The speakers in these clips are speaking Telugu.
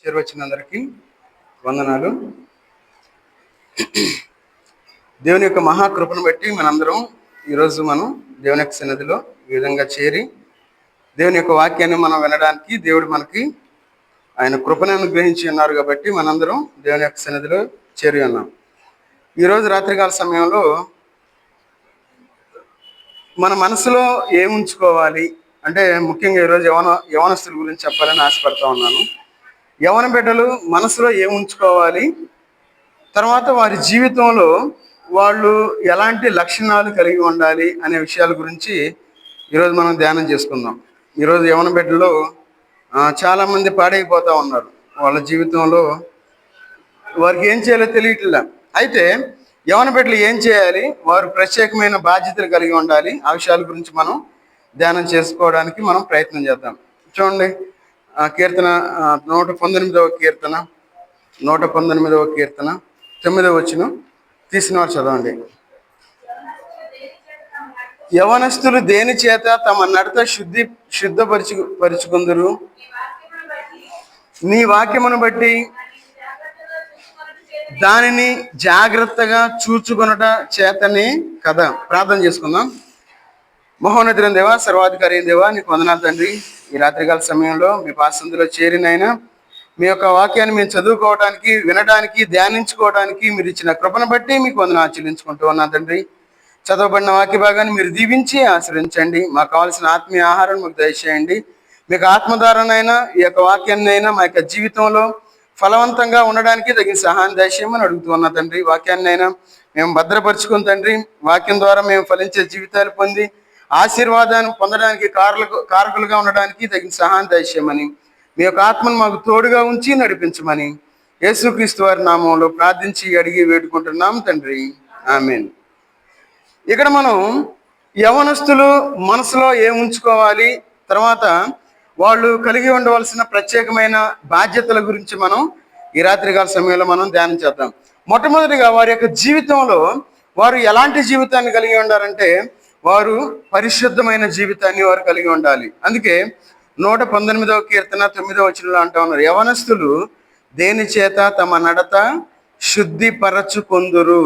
చేరువచ్చినందరికీ వందనాలు. దేవుని యొక్క మహాకృపను బట్టి మనందరం ఈరోజు మనం దేవుని యొక్క సన్నిధిలో ఈ విధంగా చేరి దేవుని యొక్క వాక్యాన్ని మనం వినడానికి దేవుడు మనకి ఆయన కృపను అనుగ్రహించి ఉన్నారు కాబట్టి మనందరం దేవుని యొక్క సన్నిధిలో చేరి ఉన్నాం. ఈరోజు రాత్రికాల సమయంలో మన మనసులో ఏముంచుకోవాలి అంటే ముఖ్యంగా ఈరోజు యవనస్తుల గురించి చెప్పాలని ఆశపడతా ఉన్నాను. యవన బిడ్డలు మనసులో ఏముంచుకోవాలి, తర్వాత వారి జీవితంలో వాళ్ళు ఎలాంటి లక్షణాలు కలిగి ఉండాలి అనే విషయాల గురించి ఈరోజు మనం ధ్యానం చేసుకుందాం. ఈరోజు యవన బిడ్డలు చాలామంది పాడైపోతూ ఉన్నారు. వాళ్ళ జీవితంలో వారికి ఏం చేయాలో తెలియట్లే. అయితే యవన బిడ్డలు ఏం చేయాలి, వారు ప్రత్యేకమైన బాధ్యతలు కలిగి ఉండాలి. ఆ విషయాల గురించి మనం ధ్యానం చేసుకోవడానికి మనం ప్రయత్నం చేద్దాం. చూడండి, కీర్తన 119వ కీర్తన 119వ కీర్తన 9వ వచనం తీసిన వారు చదవండి. యవనస్తులు దేని చేత తమ నడత శుద్ధపరుచుకుందురు, నీ వాక్యమును బట్టి దానిని జాగ్రత్తగా చూచుకొనుట చేతనే కదా. ప్రార్థన చేసుకుందాం. మహోన్నతుడైన దేవా, సర్వాధికారి అయిన దేవా, నీకు వందనాలు తండ్రి. ఈ రాత్రికాల సమయంలో మీ పాసందులో చేరినైనా మీ యొక్క వాక్యాన్ని మేము చదువుకోవడానికి, వినడానికి, ధ్యానించుకోవడానికి మీరు ఇచ్చిన కృపను బట్టి మీకు వందనాలు చెల్లించుకుంటూ ఉన్నా తండ్రి. చదవబడిన వాక్య భాగాన్ని మీరు దీవించి ఆశ్రయించండి. మాకు కావాల్సిన ఆత్మీయ ఆహారం మాకు దయచేయండి. మీకు ఆత్మధారణైనా ఈ యొక్క వాక్యాన్ని అయినా మా యొక్క జీవితంలో ఫలవంతంగా ఉండడానికి తగిన సహాయం దయచేయమని అడుగుతూ ఉన్నా తండ్రి. వాక్యాన్ని అయినా మేము భద్రపరుచుకుని తండ్రి, వాక్యం ద్వారా మేము ఫలించే జీవితాలు పొంది ఆశీర్వాదాన్ని పొందడానికి కారకులుగా ఉండడానికి తగిన సహాయం దయచేయమని, మీ యొక్క ఆత్మను మాకు తోడుగా ఉంచి నడిపించమని యేసుక్రీస్తు వారి నామంలో ప్రార్థించి అడిగి వేడుకుంటున్నాం తండ్రి, ఆమేన్. ఇక్కడ మనం యవనస్తులు మనసులో ఏముంచుకోవాలి, తర్వాత వాళ్ళు కలిగి ఉండవలసిన ప్రత్యేకమైన బాధ్యతల గురించి మనం ఈ రాత్రికాల సమయంలో మనం ధ్యానం చేద్దాం. మొట్టమొదటిగా వారి యొక్క జీవితంలో వారు ఎలాంటి జీవితాన్ని కలిగి ఉండాలంటే వారు పరిశుద్ధమైన జీవితాన్ని వారు కలిగి ఉండాలి. అందుకే 119వ కీర్తన 9వ వచనంలో అంటా ఉన్నారు, యవనస్తులు దేని చేత తమ నడత శుద్ధిపరచుకొందురు.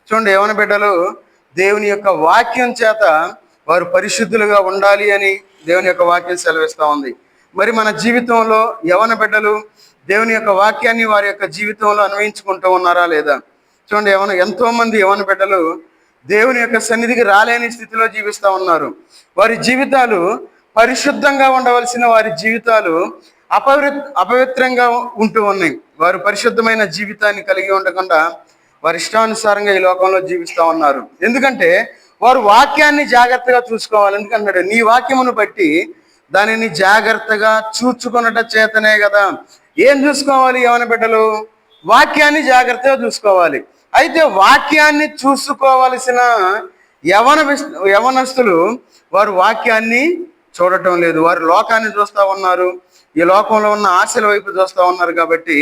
చూడండి, యవన బిడ్డలు దేవుని యొక్క వాక్యం చేత వారు పరిశుద్ధులుగా ఉండాలి అని దేవుని యొక్క వాక్యం సెలవిస్తూ ఉంది. మరి మన జీవితంలో యవన బిడ్డలు దేవుని యొక్క వాక్యాన్ని వారి యొక్క జీవితంలో అన్వయించుకుంటూ ఉన్నారా లేదా? చూడండి, ఎంతో మంది యవన బిడ్డలు దేవుని యొక్క సన్నిధికి రాలేని స్థితిలో జీవిస్తూ ఉన్నారు. వారి జీవితాలు పరిశుద్ధంగా ఉండవలసిన వారి జీవితాలు అపవిత్రంగా ఉంటూ ఉన్నాయి. వారు పరిశుద్ధమైన జీవితాన్ని కలిగి ఉండకుండా వారి ఇష్టానుసారంగా ఈ లోకంలో జీవిస్తూ ఉన్నారు. ఎందుకంటే వారు వాక్యాన్ని జాగ్రత్తగా చూసుకోవాలి. ఎందుకంటాడు, నీ వాక్యమును బట్టి దానిని జాగ్రత్తగా చూచుకొనుట చేతనే కదా. ఏం చూసుకోవాలి యవన బిడ్డలు? వాక్యాన్ని జాగ్రత్తగా చూసుకోవాలి. అయితే వాక్యాన్ని చూసుకోవలసిన యవనస్తులు వారు వాక్యాన్ని చూడటం లేదు. వారు లోకాన్ని చూస్తూ ఉన్నారు, ఈ లోకంలో ఉన్న ఆశల వైపు చూస్తూ ఉన్నారు. కాబట్టి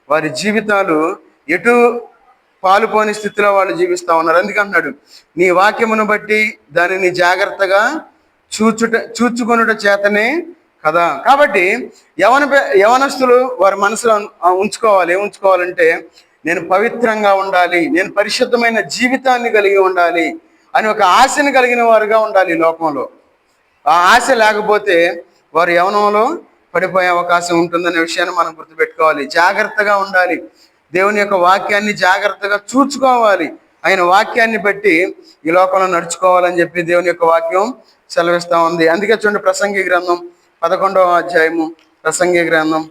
వారి జీవితాలు ఎటు పాలుపోని స్థితిలో వాళ్ళు జీవిస్తూ ఉన్నారు. అందుకంటున్నాడు, నీ వాక్యమును బట్టి దానిని జాగ్రత్తగా చూచుకొనుట చేతనే కదా. కాబట్టి యవనస్తులు వారి మనసులో ఉంచుకోవాలి. ఏముంచుకోవాలంటే, నేను పవిత్రంగా ఉండాలి, నేను పరిశుద్ధమైన జీవితాన్ని కలిగి ఉండాలి అని ఒక ఆశను కలిగిన వారుగా ఉండాలి ఈ లోకంలో. ఆ ఆశ లేకపోతే వారు యవనంలో పడిపోయే అవకాశం ఉంటుందనే విషయాన్ని మనం గుర్తుపెట్టుకోవాలి. జాగ్రత్తగా ఉండాలి, దేవుని యొక్క వాక్యాన్ని జాగ్రత్తగా చూచుకోవాలి, ఆయన వాక్యాన్ని బట్టి ఈ లోకంలో నడుచుకోవాలని చెప్పి దేవుని యొక్క వాక్యం సెలవిస్తూ ఉంది. అందుకే చూడండి, ప్రసంగి గ్రంథం 11వ అధ్యాయము, ప్రసంగి గ్రంథం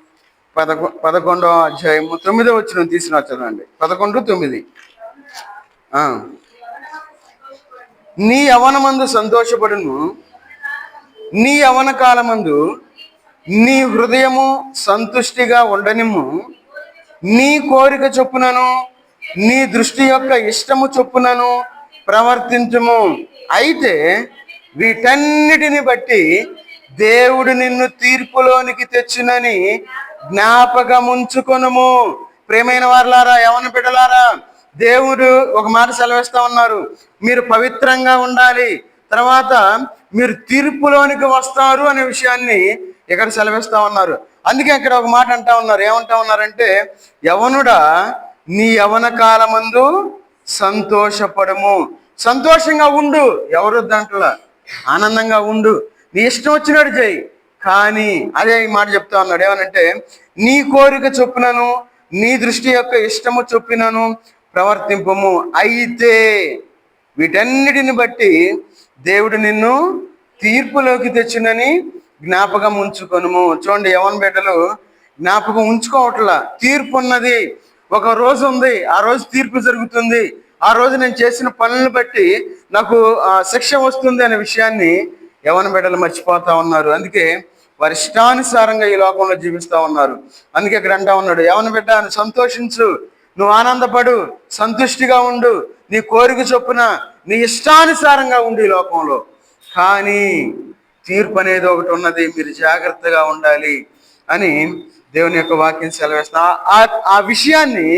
11వ అధ్యాయము 9వ వచనం తీసిన చదవండి. 11:9. నీ యవనమందు సంతోషపడును, నీ యవన కాలమందు నీ హృదయము సంతుష్టిగా ఉండనిమ్ము, నీ కోరిక చొప్పునను నీ దృష్టి యొక్క ఇష్టము చొప్పునను ప్రవర్తించుము. అయితే వీటన్నిటిని బట్టి దేవుడు నిన్ను తీర్పులోనికి తెచ్చునని జ్ఞాపకముంచుకొనుము. ప్రియమైన వారలారా, యవన బిడ్డలారా, దేవుడు ఒక మాట సెలవిస్తా ఉన్నారు, మీరు పవిత్రంగా ఉండాలి, తర్వాత మీరు తీర్పులోనికి వస్తారు అనే విషయాన్ని ఇక్కడ సెలవిస్తా ఉన్నారు. అందుకే ఇక్కడ ఒక మాట అంటా ఉన్నారు, ఏమంటా ఉన్నారంటే, యవనుడా నీ యవన కాలమందు సంతోషపడము. సంతోషంగా ఉండు, ఎవరు దాంట్లో, ఆనందంగా ఉండు, నీ ఇష్టం వచ్చినట్టు చేయి. కానీ అదే ఈ మాట చెప్తా ఉన్నాడు, ఏమనంటే, నీ కోరిక చొప్పునను నీ దృష్టి యొక్క ఇష్టము చొప్పినను ప్రవర్తింపము. అయితే వీటన్నిటిని బట్టి దేవుడు నిన్ను తీర్పులోకి తెచ్చునని జ్ఞాపకం ఉంచుకొనుము. చూడండి, యవన బిడ్డలు జ్ఞాపకం ఉంచుకోవట్లా. తీర్పు ఉన్నది, ఒక రోజు ఉంది, ఆ రోజు తీర్పు జరుగుతుంది, ఆ రోజు నేను చేసిన పనులను బట్టి నాకు శిక్ష వస్తుంది అనే విషయాన్ని యవన బిడ్డలు మర్చిపోతా ఉన్నారు. అందుకే వారి ఇష్టానుసారంగా ఈ లోకంలో జీవిస్తూ ఉన్నారు. అందుకే ఇక్కడ అంటా ఉన్నాడు, యవన బిడ్డ నువ్వు సంతోషించు, నువ్వు ఆనందపడు, సంతుష్టిగా ఉండు, నీ కోరిక చొప్పున నీ ఇష్టానుసారంగా ఉండు ఈ లోకంలో. కానీ తీర్పు అనేది ఒకటి ఉన్నది, మీరు జాగ్రత్తగా ఉండాలి అని దేవుని యొక్క వాక్యం సెలవిస్తున్నా. ఆ విషయాన్ని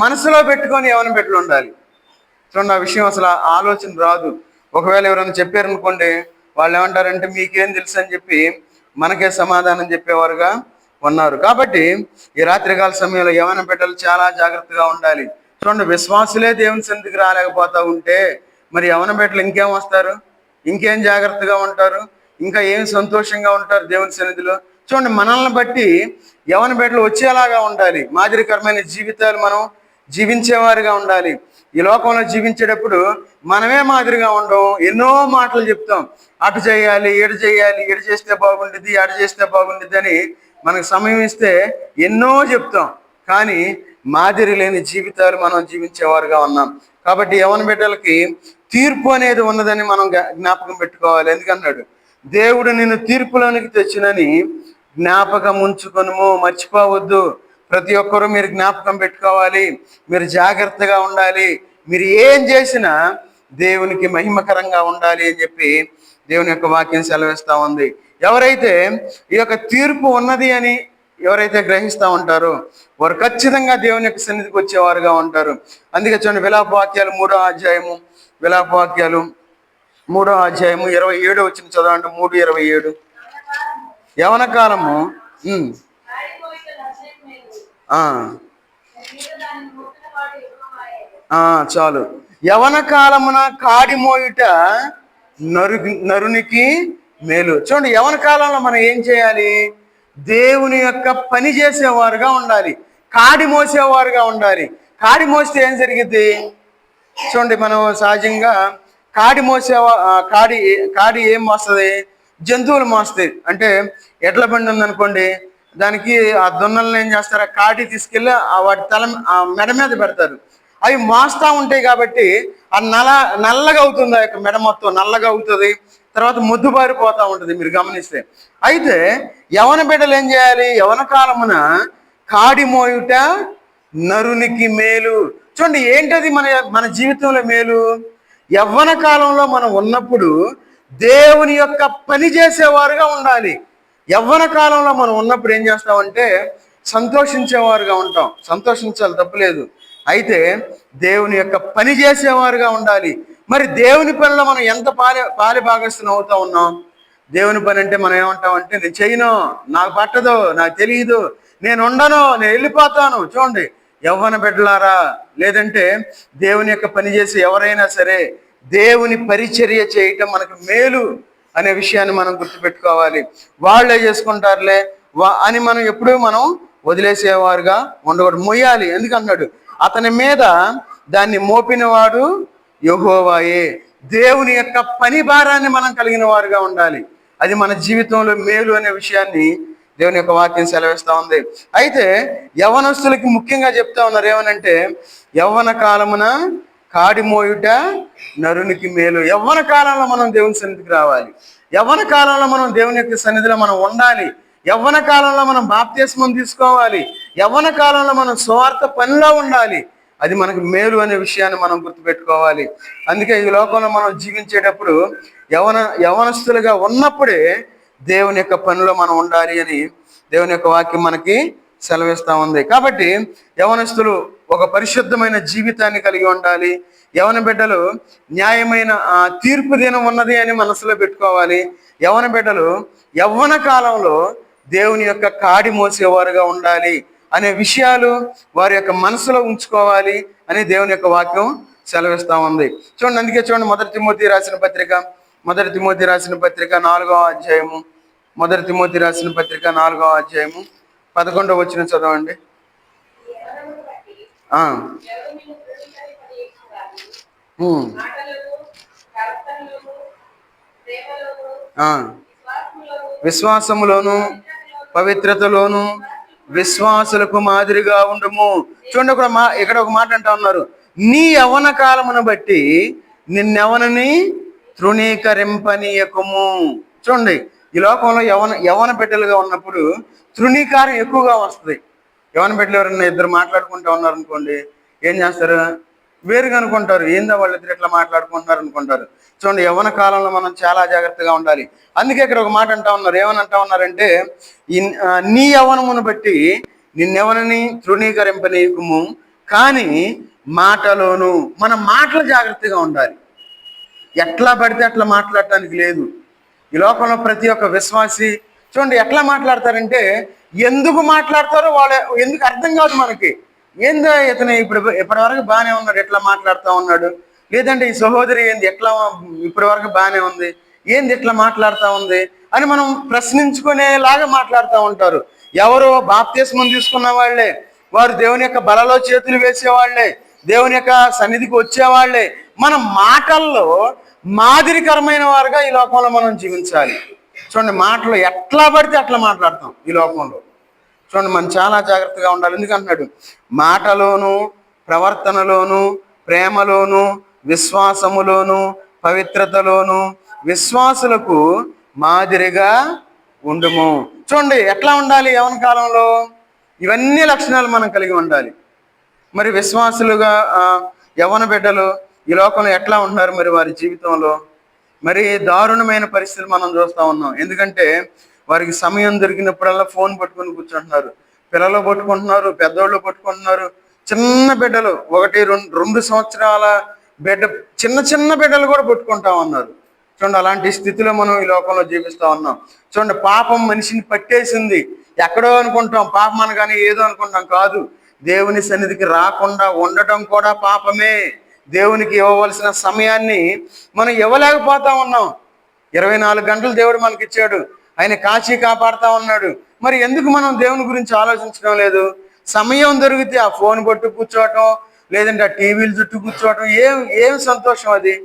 మనసులో పెట్టుకొని యవన బిడ్డలు ఉండాలి. చూడండి, ఆ విషయం అసలు ఆలోచన రాదు. ఒకవేళ ఎవరైనా చెప్పారనుకోండి, వాళ్ళు ఏమంటారంటే మీకేం తెలుసు అని చెప్పి మనకే సమాధానం చెప్పేవారుగా ఉన్నారు. కాబట్టి ఈ రాత్రికాల సమయంలో యవన బిడ్డలు చాలా జాగ్రత్తగా ఉండాలి. చూడండి, విశ్వాసులే దేవుని సన్నిధికి రాలేకపోతా ఉంటే మరి యవన బిడ్డలు ఇంకేం వస్తారు, ఇంకేం జాగ్రత్తగా ఉంటారు, ఇంకా ఏం సంతోషంగా ఉంటారు దేవుని సన్నిధిలో. చూడండి, మనల్ని బట్టి యవన బిడ్డలు వచ్చేలాగా ఉండాలి. మాదిరికరమైన జీవితాలు మనం జీవించేవారుగా ఉండాలి. ఈ లోకంలో జీవించేటప్పుడు మనమే మాదిరిగా ఉండం, ఎన్నో మాటలు చెప్తాం, అటు చేయాలి, ఇటు చేయాలి, ఇటు చేస్తే బాగుండిద్ది, అటు చేస్తే బాగుండిద్ది అని మనకు సమయం ఇస్తే ఎన్నో చెప్తాం. కానీ మాదిరి లేని జీవితాలు మనం జీవించేవారుగా ఉన్నాం. కాబట్టి యవన బిడ్డలకి తీర్పు అనేది ఉన్నదని మనం జ్ఞాపకం పెట్టుకోవాలి. ఎందుకన్నాడు, దేవుడు నిన్ను తీర్పులోనికి తెచ్చినని జ్ఞాపకం ఉంచుకొనుము, మర్చిపోవద్దు. ప్రతి ఒక్కరూ మీరు జ్ఞాపకం పెట్టుకోవాలి, మీరు జాగ్రత్తగా ఉండాలి, మీరు ఏం చేసినా దేవునికి మహిమకరంగా ఉండాలి అని చెప్పి దేవుని యొక్క వాక్యం సెలవిస్తూ ఉంది. ఎవరైతే ఈ యొక్క తీర్పు ఉన్నది అని ఎవరైతే గ్రహిస్తూ ఉంటారో వారు ఖచ్చితంగా దేవుని యొక్క సన్నిధికి వచ్చేవారుగా ఉంటారు. అందుకే చూడండి, విలాపవాక్యాలు 3వ అధ్యాయము, విలాపవాక్యాలు 3వ అధ్యాయము 27 వచ్చిన చదవండి. 3:27. యవన కాలము చాలు. యవన కాలమున కాడి మోయుట నరునికి మేలు. చూడండి, యవన కాలంలో మనం ఏం చేయాలి, దేవుని యొక్క పని చేసేవారుగా ఉండాలి, కాడి మోసేవారుగా ఉండాలి. కాడి మోస్తే ఏం జరిగింది చూడండి, మనం సహజంగా కాడి కాడి ఏం మోస్తుంది, జంతువులు మోస్తాయి. అంటే ఎడ్ల బండి ఉందనుకోండి, దానికి ఆ దున్నలను ఏం చేస్తారు, ఆ కాడి తీసుకెళ్ళి వాటి మెడ మీద పెడతారు. అవి మోస్తా ఉంటాయి కాబట్టి ఆ నల్లగా అవుతుంది, ఆ యొక్క మెడ మొత్తం నల్లగా అవుతుంది, తర్వాత ముద్దుబారిపోతూ ఉంటుంది మీరు గమనిస్తే. అయితే యవన బిడ్డలు ఏం చేయాలి, యవన కాలమున కాడి మోయుట నరునికి మేలు. చూడండి, ఏంటది మన జీవితంలో మేలు, యవ్వన కాలంలో మనం ఉన్నప్పుడు దేవుని యొక్క పని చేసేవారుగా ఉండాలి. యవ్వన కాలంలో మనం ఉన్నప్పుడు ఏం చేస్తామంటే సంతోషించేవారుగా ఉంటాం. సంతోషించాలి, తప్పులేదు. అయితే దేవుని యొక్క పని చేసేవారుగా ఉండాలి. మరి దేవుని పనిలో మనం ఎంత పాలి భాగస్థులం అవుతా ఉన్నాం. దేవుని పని అంటే మనం ఏమంటామంటే నేను చేయను, నాకు పట్టదు, నాకు తెలియదు, నేను ఉండను, నేను వెళ్ళిపోతాను. చూడండి, యవ్వన బిడ్డలారా, లేదంటే దేవుని యొక్క పని చేసి ఎవరైనా సరే దేవుని పరిచర్య చేయటం మనకు మేలు అనే విషయాన్ని మనం గుర్తుపెట్టుకోవాలి. వాళ్ళే చేసుకుంటారులే అని మనం ఎప్పుడూ మనం వదిలేసేవారుగా ఉండకూడదు, మొయ్యాలి. ఎందుకన్నాడు, అతని మీద దాన్ని మోపినవాడు యెహోవాయే. దేవుని యొక్క పని భారాన్ని మనం కలిగిన వారుగా ఉండాలి. అది మన జీవితంలో మేలు అనే విషయాన్ని దేవుని యొక్క వాక్యం సెలవిస్తూ ఉంది. అయితే యవనస్తులకి ముఖ్యంగా చెప్తా ఉన్నారు, ఏమనంటే యవ్వన కాలమున కాడి మోయుట నరునికి మేలు. యవ్వన కాలంలో మనం దేవుని సన్నిధికి రావాలి, యవ్వన కాలంలో మనం దేవుని యొక్క సన్నిధిలో మనం ఉండాలి, యవ్వన కాలంలో మనం బాప్తిస్మం తీసుకోవాలి, యవ్వన కాలంలో మనం స్వార్థ పనిలో ఉండాలి. అది మనకు మేలు అనే విషయాన్ని మనం గుర్తుపెట్టుకోవాలి. అందుకే ఈ లోకంలో మనం జీవించేటప్పుడు యవనస్తులుగా ఉన్నప్పుడే దేవుని యొక్క పనిలో మనం ఉండాలి అని దేవుని యొక్క వాక్యం మనకి సెలవిస్తూ ఉంది. కాబట్టి యవనస్తులు ఒక పరిశుద్ధమైన జీవితాన్ని కలిగి ఉండాలి. యవన బిడ్డలు న్యాయమైన తీర్పు దినం ఉన్నది అని మనసులో పెట్టుకోవాలి. యవన బిడ్డలు యవ్వన కాలంలో దేవుని యొక్క కాడి మోసేవారుగా ఉండాలి అనే విషయాలు వారి యొక్క మనసులో ఉంచుకోవాలి అని దేవుని యొక్క వాక్యం సెలవిస్తా ఉంది. చూడండి, అందుకే చూడండి మొదటి తిమోతి రాసిన పత్రిక 4వ అధ్యాయము 4వ అధ్యాయము 11వ వచనం చదవండి. విశ్వాసములోను పవిత్రతలోను విశ్వాసులకు మాదిరిగా ఉండము. చూడండి, ఇక్కడ ఒక మాట అంటా ఉన్నారు, నీ యవ్వన కాలమును బట్టి నిన్నెవనని తృణీకరింపనీయకము. చూడండి, ఈ లోకంలో యవ్వన బిడ్డలుగా ఉన్నప్పుడు తృణీకారం ఎక్కువగా వస్తుంది. యవ్వన బిడ్డలు ఎవరన్నా ఇద్దరు మాట్లాడుకుంటూ ఉన్నారనుకోండి, ఏం చేస్తారు? వేరుగా అనుకుంటారు, ఏందో వాళ్ళిద్దరు ఇట్లా మాట్లాడుకుంటున్నారు అనుకుంటారు. చూడండి, యవ్వన కాలంలో మనం చాలా జాగ్రత్తగా ఉండాలి. అందుకే ఇక్కడ ఒక మాట అంటా ఉన్నారు, ఏమని అంటా ఉన్నారంటే, నీ యవ్వనమును బట్టి నిన్నెవనని తృణీకరింపనీయకము, కానీ మాటలోను, మన మాటలు జాగ్రత్తగా ఉండాలి. ఎట్లా పడితే అట్లా మాట్లాడటానికి లేదు. ఈ లోకంలో ప్రతి ఒక్క విశ్వాసి చూడండి ఎట్లా మాట్లాడతారంటే, ఎందుకు మాట్లాడతారో ఎందుకు అర్థం కాదు మనకి. ఏందో ఇతను ఇప్పటి వరకు బాగానే ఉన్నాడు, ఎట్లా మాట్లాడుతూ ఉన్నాడు, లేదంటే ఈ సహోదరి ఏంది ఎట్లా ఇప్పటి వరకు బాగానే ఉంది, ఏంది ఎట్లా మాట్లాడుతూ ఉంది అని మనం ప్రశ్నించుకునేలాగా మాట్లాడుతూ ఉంటారు. ఎవరో బాప్తిస్మం తీసుకున్న వాళ్ళే, వారు దేవుని యొక్క బలలో చేతులు వేసేవాళ్లే, దేవుని యొక్క సన్నిధికి వచ్చేవాళ్లే. మన మాటల్లో మాదిరికరమైన వారుగా ఈ లోకంలో మనం జీవించాలి. చూడండి, మాటలు ఎట్లా పడితే అట్లా మాట్లాడతాం ఈ లోకంలో. చూడండి, మనం చాలా జాగ్రత్తగా ఉండాలి. ఎందుకంటున్నాడు, మాటలోను ప్రవర్తనలోను ప్రేమలోను విశ్వాసములోను పవిత్రతలోను విశ్వాసులకు మాదిరిగా ఉండుము. చూడండి ఎట్లా ఉండాలి యవ్వన కాలంలో, ఇవన్నీ లక్షణాలు మనం కలిగి ఉండాలి. మరి విశ్వాసులుగా యవ్వన బిడ్డలు ఈ లోకంలో ఎట్లా ఉంటున్నారు? మరి వారి జీవితంలో మరి దారుణమైన పరిస్థితులు మనం చూస్తూ ఉన్నాం. ఎందుకంటే వారికి సమయం దొరికినప్పుడల్లా ఫోన్ పట్టుకొని కూర్చుంటున్నారు. పిల్లలు పట్టుకుంటున్నారు, పెద్దోళ్ళు పట్టుకుంటున్నారు, చిన్న బిడ్డలు 1-2 సంవత్సరాల చిన్న బిడ్డలు కూడా పట్టుకుంటా ఉన్నారు. చూడండి, అలాంటి స్థితిలో మనం ఈ లోకంలో జీవిస్తూ ఉన్నాం. చూడండి, పాపం మనిషిని పట్టేసింది. ఎక్కడో అనుకుంటాం పాపం అనగానే ఏదో అనుకుంటాం, కాదు. దేవుని సన్నిధికి రాకుండా ఉండటం కూడా పాపమే. దేవునికి ఇవ్వవలసిన సమయాన్ని మనం ఇవ్వలేకపోతా ఉన్నాం. 24 గంటలు దేవుడు మనకి ఇచ్చాడు, ఆయన కాచి కాపాడుతా ఉన్నాడు. మరి ఎందుకు మనం దేవుని గురించి ఆలోచించడం లేదు? సమయం దొరికితే ఆ ఫోన్ పట్టు కూర్చోవటం, లేదంటే ఆ టీవీలు చుట్టూ కూర్చోవటం ఏం సంతోషం అది?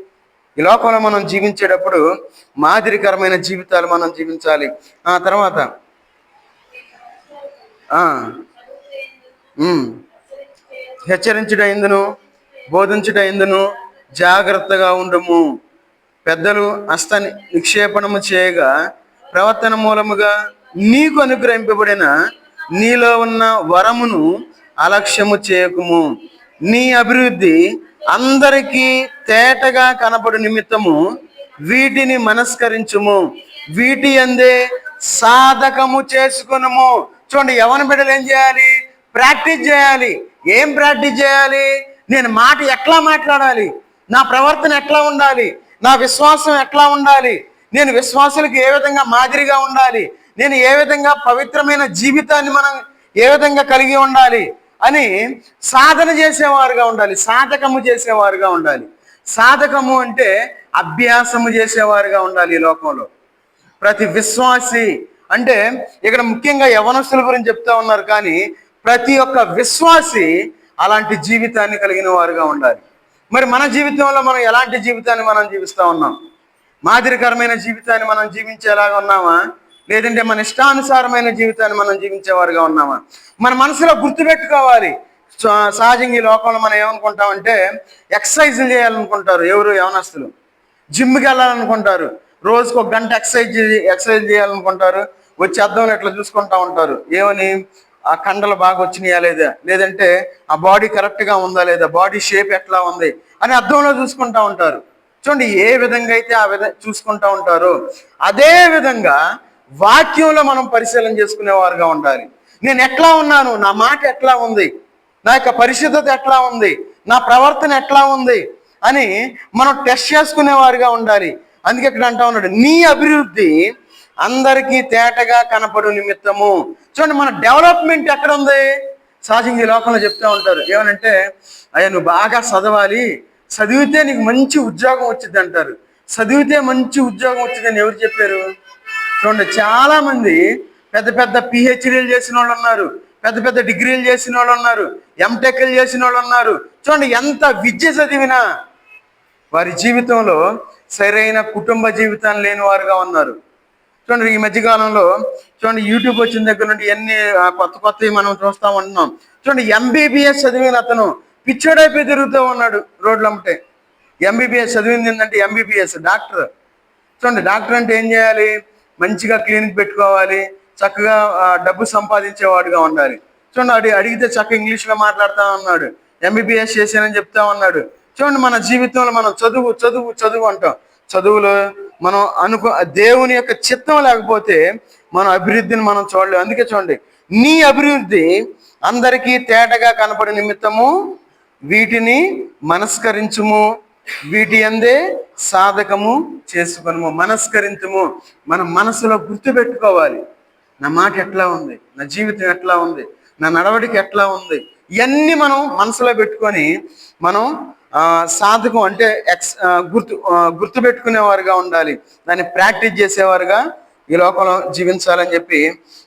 ఈ లోకంలో మనం జీవించేటప్పుడు మాదిరికరమైన జీవితాలు మనం జీవించాలి. తర్వాత హెచ్చరించుట ఎందును బోధించుట ఎందును జాగ్రత్తగా ఉండము. పెద్దలు హస్త నిక్షేపణము చేయగా ప్రవర్తన మూలముగా నీకు అనుగ్రహింపబడిన నీలో ఉన్న వరమును అలక్ష్యము చేయకుము. నీ అభివృద్ధి అందరికీ తేటగా కనపడు నిమిత్తము వీటిని మనస్కరించుము, వీటి అందే సాధకము చేసుకునుము. చూడండి, యవ్వన బిడ్డలు ఏం చేయాలి? ప్రాక్టీస్ చేయాలి. ఏం ప్రాక్టీస్ చేయాలి? నేను మాట ఎట్లా మాట్లాడాలి, నా ప్రవర్తన ఎట్లా ఉండాలి, నా విశ్వాసం ఎట్లా ఉండాలి, నేను విశ్వాసులకు ఏ విధంగా మాదిరిగా ఉండాలి, నేను ఏ విధంగా పవిత్రమైన జీవితాన్ని మనం ఏ విధంగా కలిగి ఉండాలి అని సాధన చేసేవారుగా ఉండాలి, సాధకము చేసేవారుగా ఉండాలి. సాధకము అంటే అభ్యాసము చేసేవారుగా ఉండాలి. ఈ లోకంలో ప్రతి విశ్వాసి అంటే ఇక్కడ ముఖ్యంగా యవనస్తుల గురించి చెప్తా ఉన్నారు, కానీ ప్రతి ఒక్క విశ్వాసి అలాంటి జీవితాన్ని కలిగిన వారుగా ఉండాలి. మరి మన జీవితంలో మనం ఎలాంటి జీవితాన్ని మనం జీవిస్తూ ఉన్నాం? మాదిరికరమైన జీవితాన్ని మనం జీవించేలాగా ఉన్నామా, లేదంటే మన ఇష్టానుసారమైన జీవితాన్ని మనం జీవించేవారుగా ఉన్నామా? మన మనసులో గుర్తుపెట్టుకోవాలి. సహజంగా ఈ లోకంలో మనం ఏమనుకుంటామంటే ఎక్సర్సైజులు చేయాలనుకుంటారు. ఎవరు? యవనస్తులు. జిమ్కి వెళ్ళాలనుకుంటారు, రోజుకు 1 గంట ఎక్సర్సైజ్ చేయాలనుకుంటారు. వచ్చి అద్దంలో ఇట్లా చూసుకుంటా ఉంటారు. ఏమని? ఆ కండలు బాగా వచ్చినాయా లేదా, లేదంటే ఆ బాడీ కరెక్ట్గా ఉందా లేదా, బాడీ షేప్ ఎట్లా ఉంది అని అద్దంలో చూసుకుంటా ఉంటారు. చూడండి, ఏ విధంగా అయితే ఆ విధంగా చూసుకుంటా ఉంటారో అదే విధంగా వాక్యంలో మనం పరిశీలన చేసుకునేవారుగా ఉండాలి. నేను ఎట్లా ఉన్నాను, నా మాట ఎట్లా ఉంది, నా యొక్క పరిశుద్ధత ఎట్లా ఉంది, నా ప్రవర్తన ఎట్లా ఉంది అని మనం టెస్ట్ చేసుకునేవారుగా ఉండాలి. అందుకే ఇక్కడ అంటా ఉన్నాడు, నీ అభివృద్ధి అందరికీ తేటగా కనపడు నిమిత్తము. చూడండి, మన డెవలప్మెంట్ ఎక్కడ ఉంది? సహజంగా ఈ లోకంలో చెప్తూ ఉంటారు ఏమనంటే, అయ్యా నువ్వు బాగా చదవాలి, చదివితే నీకు మంచి ఉద్యోగం వచ్చింది అంటారు. చదివితే మంచి ఉద్యోగం వచ్చిందని ఎవరు చెప్పారు? చూడండి, చాలా మంది పెద్ద పెద్ద పిహెచ్డీలు చేసిన వాళ్ళు ఉన్నారు, పెద్ద పెద్ద డిగ్రీలు చేసిన వాళ్ళు ఉన్నారు, ఎంటెక్లు చేసిన వాళ్ళు ఉన్నారు. చూడండి, ఎంత విద్య చదివినా వారి జీవితంలో సరైన కుటుంబ జీవితాన్ని లేని వారుగా ఉన్నారు. చూడండి, ఈ మధ్యకాలంలో చూడండి యూట్యూబ్ వచ్చిన దగ్గర నుండి ఎన్ని కొత్త కొత్తవి మనం చూస్తూ ఉంటున్నాం. చూడండి, ఎంబీబీఎస్ చదివిన అతను పిచ్చోడైపోయి తిరుగుతూ ఉన్నాడు రోడ్లమ్మటే. ఎంబీబీఎస్ చదివింది ఏంటంటే ఎంబీబీఎస్ డాక్టర్. చూడండి, డాక్టర్ అంటే ఏం చేయాలి? మంచిగా క్లినిక్ పెట్టుకోవాలి, చక్కగా డబ్బు సంపాదించేవాడుగా ఉండాలి. చూడండి, అడిగితే చక్కగా ఇంగ్లీష్లో మాట్లాడుతూ ఉన్నాడు, ఎంబీబీఎస్ చేశానని చెప్తా ఉన్నాడు. చూడండి, మన జీవితంలో మనం చదువు చదువు చదువు అంటాం. చదువులో మనం దేవుని యొక్క చిత్తం లేకపోతే మన అభివృద్ధిని మనం చూడలేము. అందుకే చూడండి, నీ అభివృద్ధి అందరికీ తేటగా కనపడే నిమిత్తము వీటిని మనస్కరించుము, వీటి అందే సాధకము చేసుకొనుము. మనస్కరించుము, మన మనసులో గుర్తుపెట్టుకోవాలి, నా మాట ఎట్లా ఉంది, నా జీవితం ఎట్లా ఉంది, నా నడవడిక ఎట్లా ఉంది. ఇవన్నీ మనం మనసులో పెట్టుకొని మనం సాధకం అంటే గుర్తుపెట్టుకునేవారుగా ఉండాలి, దాన్ని ప్రాక్టీస్ చేసేవారుగా ఈ లోకంలో జీవించాలని చెప్పి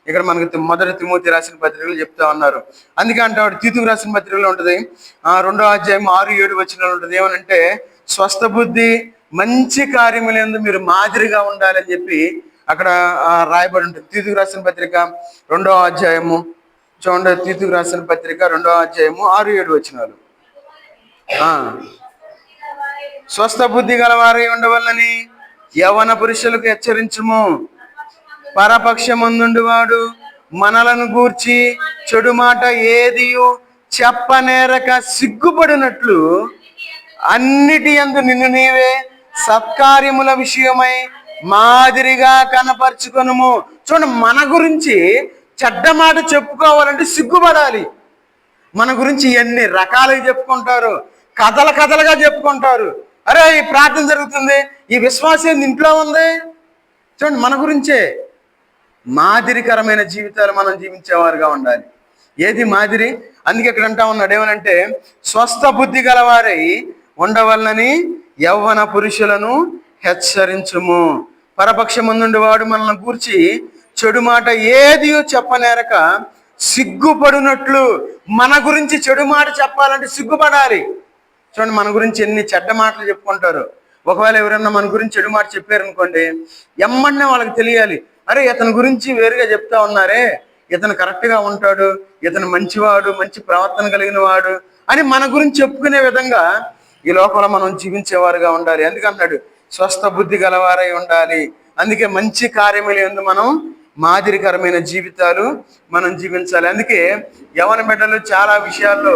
ఇక్కడ మనకి మొదటి తిమోతి రాసిన పత్రికలు చెప్తా ఉన్నారు. అందుకే అంటాడు, తీతుకు రాసిన పత్రికలో ఉంటుంది 2వ అధ్యాయం 6-7 వచనాలు ఉంటుంది. ఏమనంటే, స్వస్థ బుద్ధి మంచి కార్యములందు మీరు మాదిరిగా ఉండాలని చెప్పి అక్కడ రాయబడి ఉంటుంది. తీతుకు రాసిన పత్రిక 2వ అధ్యాయము చూడండి, తీతుకు రాసిన పత్రిక 2వ అధ్యాయము 6-7 వచనాలు. స్వస్థ బుద్ధి గలవారై ఉండవల్లని యవ్వన పురుషులకు హెచ్చరించుము. పరపక్షమందుండువాడు మనలను గూర్చి చెడు మాట ఏదియు చెప్పనేరక సిగ్గుపడినట్లు అన్నిటి యందు నిన్ను నీవే సత్కార్యముల విషయమై మాదిరిగా కనపరుచుకొనుము. చూడండి, మన గురించి చెడ్డ మాట చెప్పుకోవాలంటే సిగ్గుపడాలి. మన గురించి ఎన్ని రకాలుగా చెప్పుకుంటారు, కథలుగా చెప్పుకుంటారు. అరే ఈ ప్రార్థన జరుగుతుంది, ఈ విశ్వాసం ఇంట్లో ఉంది. చూడండి, మన గురించే. మాదిరికరమైన జీవితాలు మనం జీవించేవారుగా ఉండాలి. ఏది మాదిరి? అందుకే ఇక్కడ అంటా ఉన్నాడు ఏమనంటే, స్వస్థ బుద్ధి గలవారై ఉండవలనని యవ్వన పురుషులను హెచ్చరించుము. పరపక్షమందుండి వాడు మనల్ని గూర్చి చెడు మాట ఏది చెప్పనేరక సిగ్గుపడినట్లు. మన గురించి చెడు మాట చెప్పాలంటే సిగ్గుపడాలి. చూడండి, మన గురించి ఎన్ని చెడ్డ మాటలు చెప్పుకుంటారు. ఒకవేళ ఎవరన్నా మన గురించి చెడు మాట చెప్పారనుకోండి, ఎమ్మన్నే వాళ్ళకి తెలియాలి, అరే ఇతని గురించి వేరుగా చెప్తా ఉన్నారే, ఇతను కరెక్ట్గా ఉంటాడు, ఇతను మంచివాడు, మంచి ప్రవర్తన కలిగిన వాడు అని మన గురించి చెప్పుకునే విధంగా ఈ లోకంలో మనం జీవించేవారుగా ఉండాలి. అందుకన్నాడు స్వస్థ బుద్ధి గలవారై ఉండాలి. అందుకే మంచి కార్యములు యందు మనం మాదిరికరమైన జీవితాలు మనం జీవించాలి. అందుకే యవ్వన బిడ్డలు చాలా విషయాల్లో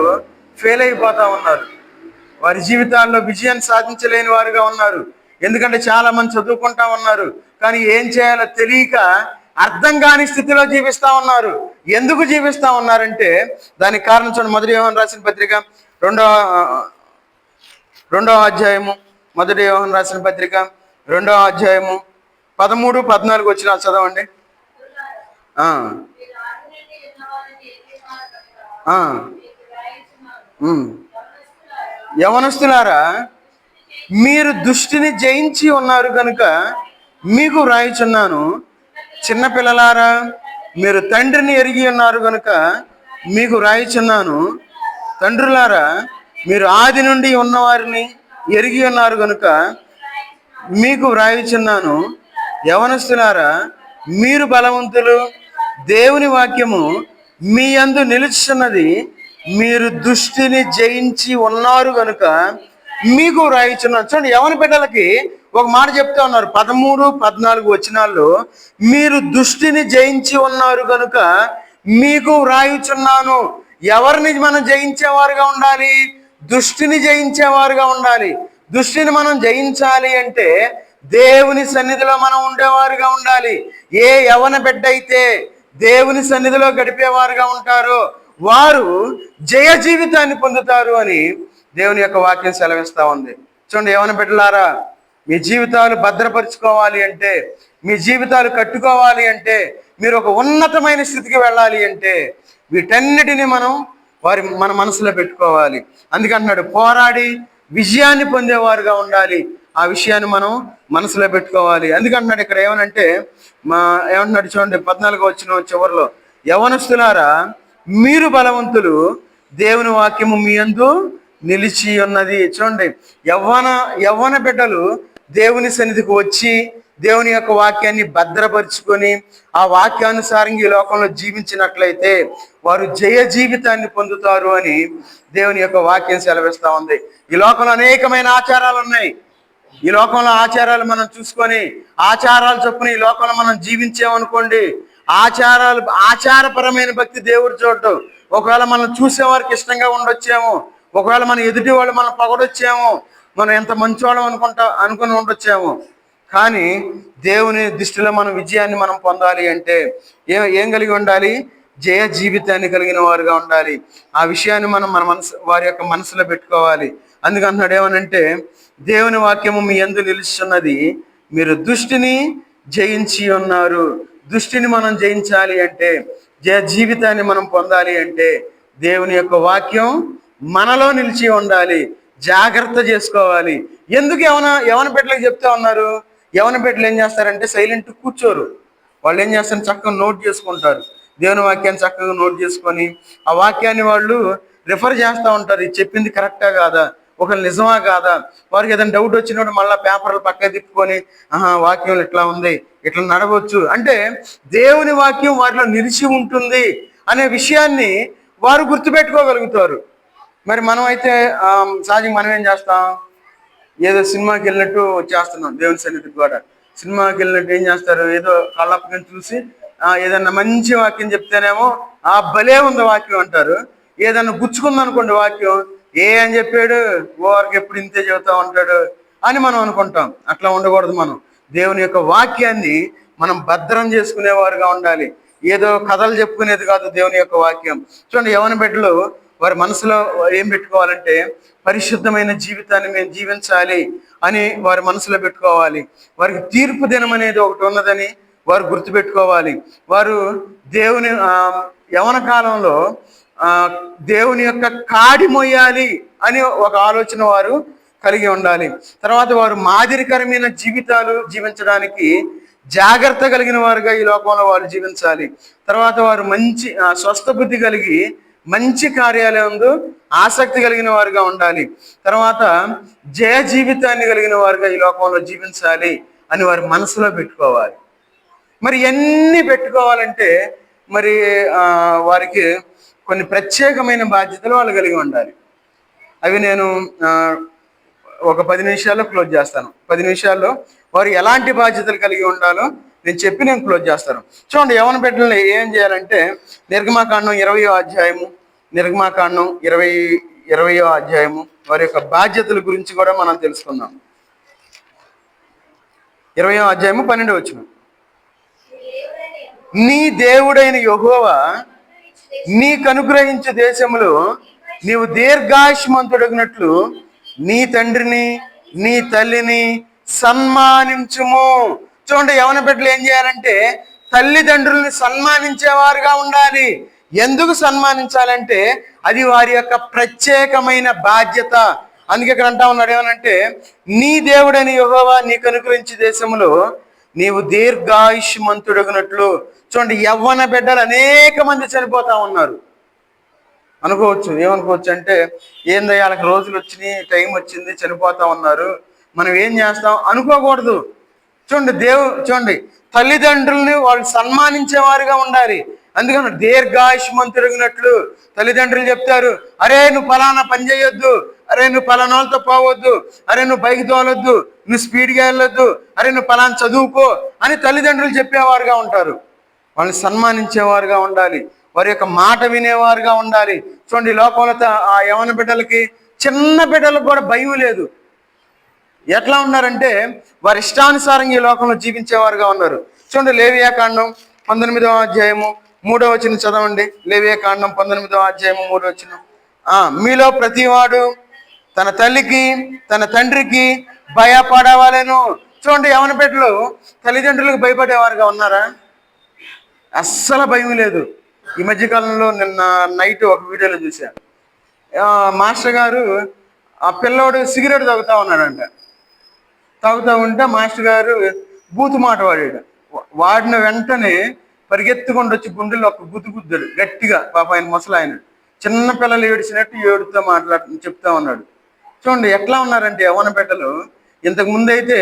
ఫెయిల్ అయిపోతా ఉన్నారు, వారి జీవితాల్లో విజయాన్ని సాధించలేని వారుగా ఉన్నారు. ఎందుకంటే చాలా మంది చదువుకుంటా ఉన్నారు, కానీ ఏం చేయాలో తెలియక అర్థం కాని స్థితిలో జీవిస్తా ఉన్నారు. ఎందుకు జీవిస్తా ఉన్నారంటే దానికి కారణం చూడండి, మొదటి యోహాను రాసిన పత్రిక 2వ అధ్యాయము, మొదటి యోహాను రాసిన పత్రిక 2వ అధ్యాయము 13-14 వచ్చిన చదవండి. యవనస్తులారా, మీరు దుష్టిని జయించి ఉన్నారు కనుక మీకు వ్రాయుచున్నాను. చిన్నపిల్లలారా, మీరు తండ్రిని ఎరిగి ఉన్నారు కనుక మీకు వ్రాయుచున్నాను. తండ్రులారా, మీరు ఆది నుండి ఉన్నవారిని ఎరిగి ఉన్నారు కనుక మీకు వ్రాయుచున్నాను. యవనస్తులారా, మీరు బలవంతులు, దేవుని వాక్యము మీ యందు నిలుచున్నది, మీరు దుష్టిని జయించి ఉన్నారు కనుక మీకు వ్రాయిచున్నాను. చూడండి, యవన బిడ్డలకి ఒక మాట చెప్తా ఉన్నారు 13-14 వచనాల్లో, మీరు దుష్టిని జయించి ఉన్నారు కనుక మీకు వ్రాయిచున్నాను. ఎవరిని మనం జయించేవారుగా ఉండాలి? దుష్టిని జయించేవారుగా ఉండాలి. దుష్టిని మనం జయించాలి అంటే దేవుని సన్నిధిలో మనం ఉండేవారుగా ఉండాలి. ఏ యవన బిడ్డ అయితే దేవుని సన్నిధిలో గడిపేవారుగా ఉంటారో వారు జయ జీవితాన్ని పొందుతారు అని దేవుని యొక్క వాక్యం సెలవిస్తా ఉంది. చూడండి, యవన బిడ్డలారా, మీ జీవితాలు భద్రపరుచుకోవాలి అంటే, మీ జీవితాలు కట్టుకోవాలి అంటే, మీరు ఒక ఉన్నతమైన స్థితికి వెళ్ళాలి అంటే వీటన్నిటిని మన మనసులో పెట్టుకోవాలి. అందుకంటున్నాడు పోరాడి విజయాన్ని పొందేవారుగా ఉండాలి. ఆ విషయాన్ని మనం మనసులో పెట్టుకోవాలి. అందుకంటున్నాడు ఇక్కడ ఏమనంటే ఏమంటున్నాడు చూడండి 14వ వచనం చివరిలో, యవనస్తులారా మీరు బలవంతులు, దేవుని వాక్యము మీ యందు నిలిచి ఉన్నది. చూడండి, యవ్వన బిడ్డలు దేవుని సన్నిధికి వచ్చి దేవుని యొక్క వాక్యాన్ని భద్రపరుచుకొని ఆ వాక్యానుసారంగా ఈ లోకంలో జీవించినట్లయితే వారు జయ జీవితాన్ని పొందుతారు అని దేవుని యొక్క వాక్యం సెలవిస్తా ఉంది. ఈ లోకంలో అనేకమైన ఆచారాలు ఉన్నాయి. ఈ లోకంలో ఆచారాలు మనం చూసుకొని ఆచారాలు చొప్పున ఈ లోకంలో మనం జీవించామనుకోండి, ఆచారపరమైన భక్తి దేవుడు చూడటం. ఒకవేళ మనం చూసేవారికి ఇష్టంగా ఉండొచ్చేమో, ఒకవేళ మన ఎదుటి వాళ్ళు మనం పొగడొచ్చేమో, మనం ఎంత మంచివాళ్ళం అనుకుని ఉండొచ్చేమో. కానీ దేవుని దృష్టిలో మనం విజయాన్ని మనం పొందాలి అంటే ఏం కలిగి ఉండాలి? జయ జీవితాన్ని కలిగిన వారుగా ఉండాలి. ఆ విషయాన్ని మనం వారి యొక్క మనసులో పెట్టుకోవాలి. అందుకంటున్నాడు ఏమనంటే, దేవుని వాక్యము మీ యందు నిలుస్తున్నది, మీరు దుష్టిని జయించి ఉన్నారు. దుష్టిని మనం జయించాలి అంటే, జయ జీవితాన్ని మనం పొందాలి అంటే దేవుని యొక్క వాక్యం మనలో నిలిచి ఉండాలి. జాగ్రత్త చేసుకోవాలి. ఎందుకు యవన బిడ్డలకు చెప్తా ఉన్నారు? యవన బిడ్డలు ఏం చేస్తారంటే సైలెంట్ కూర్చోరు. వాళ్ళు ఏం చేస్తారు? చక్కగా నోట్ చేసుకుంటారు. దేవుని వాక్యాన్ని చక్కగా నోట్ చేసుకొని ఆ వాక్యాన్ని వాళ్ళు రిఫర్ చేస్తూ ఉంటారు. ఇది చెప్పింది కరెక్టా కాదా, ఒక నిజమా కాదా. వారికి ఏదైనా డౌట్ వచ్చినప్పుడు మళ్ళీ పేపర్లు పక్కకు తిప్పుకొని వాక్యం ఇట్లా ఉంది, ఇట్లా నడవచ్చు అంటే దేవుని వాక్యం వారిలో నిలిచి ఉంటుంది అనే విషయాన్ని వారు గుర్తుపెట్టుకోగలుగుతారు. మరి మనం అయితే సహజంగా మనం ఏం చేస్తాం? ఏదో సినిమాకి వెళ్ళినట్టు వచ్చేస్తున్నాం. దేవుని సన్నిధికి కూడా సినిమాకి వెళ్ళినట్టు ఏం చేస్తారు? ఏదో కళ్ళప్పని చూసి ఏదన్నా మంచి వాక్యం చెప్తేనేమో భలే ఉంది వాక్యం అంటారు. ఏదన్నా గుచ్చుకుందనుకోండి వాక్యం, అని చెప్పాడు, ఓరికి ఎప్పుడు ఇంతే చెబుతా ఉంటాడు అని మనం అనుకుంటాం. అట్లా ఉండకూడదు. మనం దేవుని యొక్క వాక్యాన్ని మనం భద్రం చేసుకునేవారుగా ఉండాలి. ఏదో కథలు చెప్పుకునేది కాదు దేవుని యొక్క వాక్యం. చూడండి, యవన బిడ్డలు వారి మనసులో ఏం పెట్టుకోవాలంటే పరిశుద్ధమైన జీవితాన్ని మేము జీవించాలి అని వారి మనసులో పెట్టుకోవాలి. వారికి తీర్పు దినం అనేది ఒకటి ఉన్నదని వారు గుర్తుపెట్టుకోవాలి. వారు దేవుని యవన కాలంలో దేవుని యొక్క కాడి మొయ్యాలి అని ఒక ఆలోచన వారు కలిగి ఉండాలి. తర్వాత వారు మాదిరికరమైన జీవితాలు జీవించడానికి జాగ్రత్త కలిగిన వారుగా ఈ లోకంలో వారు జీవించాలి. తర్వాత వారు మంచి స్వస్థ బుద్ధి కలిగి మంచి కార్యాలయందు ఆసక్తి కలిగిన వారుగా ఉండాలి. తర్వాత జయ జీవితాన్ని కలిగిన వారుగా ఈ లోకంలో జీవించాలి అని వారి మనసులో పెట్టుకోవాలి. మరి ఎన్ని పెట్టుకోవాలంటే మరి వారికి కొన్ని ప్రత్యేకమైన బాధ్యతలు వాళ్ళు కలిగి ఉండాలి. అవి నేను ఒక 10 నిమిషాల్లో క్లోజ్ చేస్తాను. 10 నిమిషాల్లో వారు ఎలాంటి బాధ్యతలు కలిగి ఉండాలో నేను క్లోజ్ చేస్తాను. చూడండి, యవన బిడ్డల్ని ఏం చేయాలంటే నిర్గమాకాండం 20వ అధ్యాయము, నిర్గమాకాండం 20వ అధ్యాయము వారి యొక్క బాధ్యతల గురించి కూడా మనం తెలుసుకుందాం. 20వ అధ్యాయము 12వ వచనం, నీ దేవుడైన యెహోవా నీకు అనుగ్రహించే దేశములో నీవు దీర్ఘాయుష్మంతుడగినట్లు నీ తండ్రిని నీ తల్లిని సన్మానించుము. చూడండి, యవన బిడ్డలు ఏం చేయాలంటే తల్లిదండ్రుల్ని సన్మానించేవారుగా ఉండాలి. ఎందుకు సన్మానించాలంటే అది వారి యొక్క ప్రత్యేకమైన బాధ్యత. అందుకే ఇక్కడ అంటా ఉన్నాడు ఏమనంటే, నీ దేవుడని యెహోవా నీకు అనుగ్రహించే దేశంలో నీవు దీర్ఘాయుష్మంతుడగినట్లు. చూడండి, యవ్వన బిడ్డలు అనేక మంది చనిపోతా ఉన్నారు. అనుకోవచ్చు, ఏమనుకోవచ్చు అంటే ఏందయ్యా వాళ్ళకి రోజులు వచ్చినాయి, టైం వచ్చింది, చనిపోతా ఉన్నారు, మనం ఏం చేస్తాం అనుకోకూడదు. చూడండి తల్లిదండ్రుల్ని వాళ్ళు సన్మానించేవారుగా ఉండాలి. అందుకని దీర్ఘాయుష్మంతుడిగినట్లు తల్లిదండ్రులు చెప్తారు, అరే నువ్వు ఫలానా పని చేయొద్దు, అరే నువ్వు ఫలానా వాళ్ళతో పోవద్దు, అరే నువ్వు బైక్ తోలొద్దు, నువ్వు స్పీడ్గా వెళ్ళొద్దు, అరే నువ్వు ఫలానా చదువుకో అని తల్లిదండ్రులు చెప్పేవారుగా ఉంటారు. వాళ్ళని సన్మానించేవారుగా ఉండాలి. వారి యొక్క మాట వినేవారుగా ఉండాలి. చూడండి, లోకంలో ఆ యవన బిడ్డలకి, చిన్న బిడ్డలకు కూడా భయం లేదు. ఎట్లా ఉన్నారంటే వారి ఇష్టానుసారంగా ఈ లోకంలో జీవించేవారుగా ఉన్నారు. చూడండి, లేవియాకాండం 19వ అధ్యాయము 3వ వచనం చదవండి. లేవియాకాండం 19వ అధ్యాయము 3వ వచనం, మీలో ప్రతివాడు తన తల్లికి తన తండ్రికి భయపడవలెను. చూడండి, యవనపేటలో తల్లిదండ్రులకు భయపడేవారుగా ఉన్నారా? అస్సలు భయం లేదు. ఈ మధ్యకాలంలో నిన్న నైట్ ఒక వీడియోలో చూసా. మాస్టర్ గారు ఆ పిల్లోడు సిగరెట్ తాగుతా ఉన్నాడంట. తాగుతూ ఉంటే మాస్టర్ గారు బూతు మాట వాడాడు. వాడిన వెంటనే పరిగెత్తుకుండా వచ్చి గుండెల్లో ఒక గుద్దుతాడు గట్టిగా. పాప ఆయన ముసలాయన చిన్న పిల్లలు ఏడిచినట్టు ఏడుతో చెప్తా ఉన్నాడు. చూడండి ఎట్లా ఉన్నారంటే యవ్వనపేటలో. ఇంతకు ముందు అయితే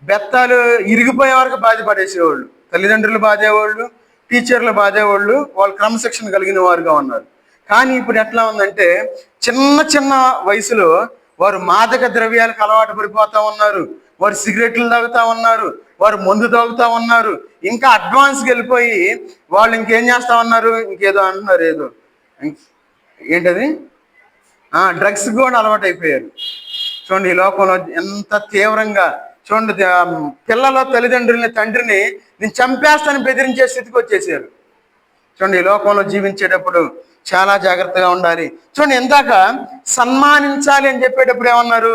బెత్తాలు ఇరిగిపోయే వరకు బాధపడేసేవాళ్ళు, తల్లిదండ్రులు బాధేవాళ్ళు, టీచర్లు బాధేవాళ్ళు, వాళ్ళు క్రమశిక్షణ కలిగిన వారుగా ఉన్నారు. కానీ ఇప్పుడు ఎట్లా ఉందంటే చిన్న చిన్న వయసులో వారు మాదక ద్రవ్యాలకు అలవాటు పడిపోతా ఉన్నారు, వారు సిగరెట్లు తాగుతా ఉన్నారు, వారు మందు తాగుతా ఉన్నారు. ఇంకా అడ్వాన్స్కి వెళ్ళిపోయి వాళ్ళు ఇంకేం చేస్తా ఉన్నారు, ఇంకేదో అంటున్నారు, ఏదో ఏంటది డ్రగ్స్ కూడా అలవాటు అయిపోయారు. చూడండి ఈ లోకంలో ఎంత తీవ్రంగా. చూడండి పిల్లల తల్లిదండ్రులని, తండ్రిని నేను చంపేస్తాను బెదిరించే స్థితికి వచ్చేసారు. చూడండి ఈ లోకంలో జీవించేటప్పుడు చాలా జాగ్రత్తగా ఉండాలి. చూడండి ఎందాక సన్మానించాలి అని చెప్పేటప్పుడు ఏమన్నారు?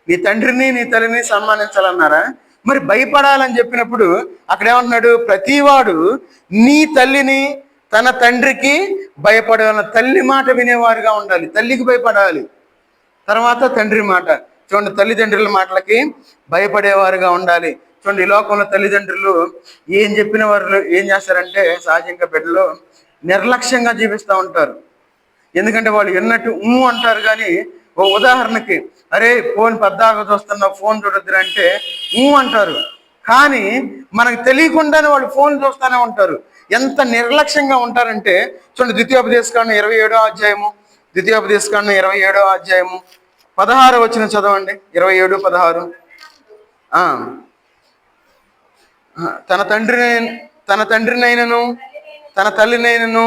నీ తండ్రిని నీ తల్లిని సన్మానించాలన్నారా? మరి భయపడాలని చెప్పినప్పుడు అక్కడ ఏమంటున్నాడు? ప్రతివాడు నీ తల్లిని తన తండ్రికి భయపడాల. తల్లి మాట వినేవారుగా ఉండాలి, తల్లికి భయపడాలి, తర్వాత తండ్రి మాట. చూడండి తల్లిదండ్రుల మాటలకి భయపడేవారుగా ఉండాలి. చూడండి ఈ లోకంలో తల్లిదండ్రులు ఏం చెప్పిన వారు ఏం చేస్తారంటే సహజంగా బిడ్డలు నిర్లక్ష్యంగా జీవిస్తూ ఉంటారు. ఎందుకంటే వాళ్ళు ఎన్నట్టు అంటారు. కానీ ఓ ఉదాహరణకి, అరే ఫోన్ పద్దాగా చూస్తున్నావు, ఫోన్ చూడొద్దు అంటే అంటారు. కానీ మనకు తెలియకుండానే వాళ్ళు ఫోన్ చూస్తూనే ఉంటారు. ఎంత నిర్లక్ష్యంగా ఉంటారంటే చూడండి ద్వితీయోపదేశకాండం 27వ అధ్యాయము, ద్వితీయోపదేశకాండం 27వ అధ్యాయము 16 వచనం చదవండి. 27:16. తన తండ్రినైనను తన తల్లినైనను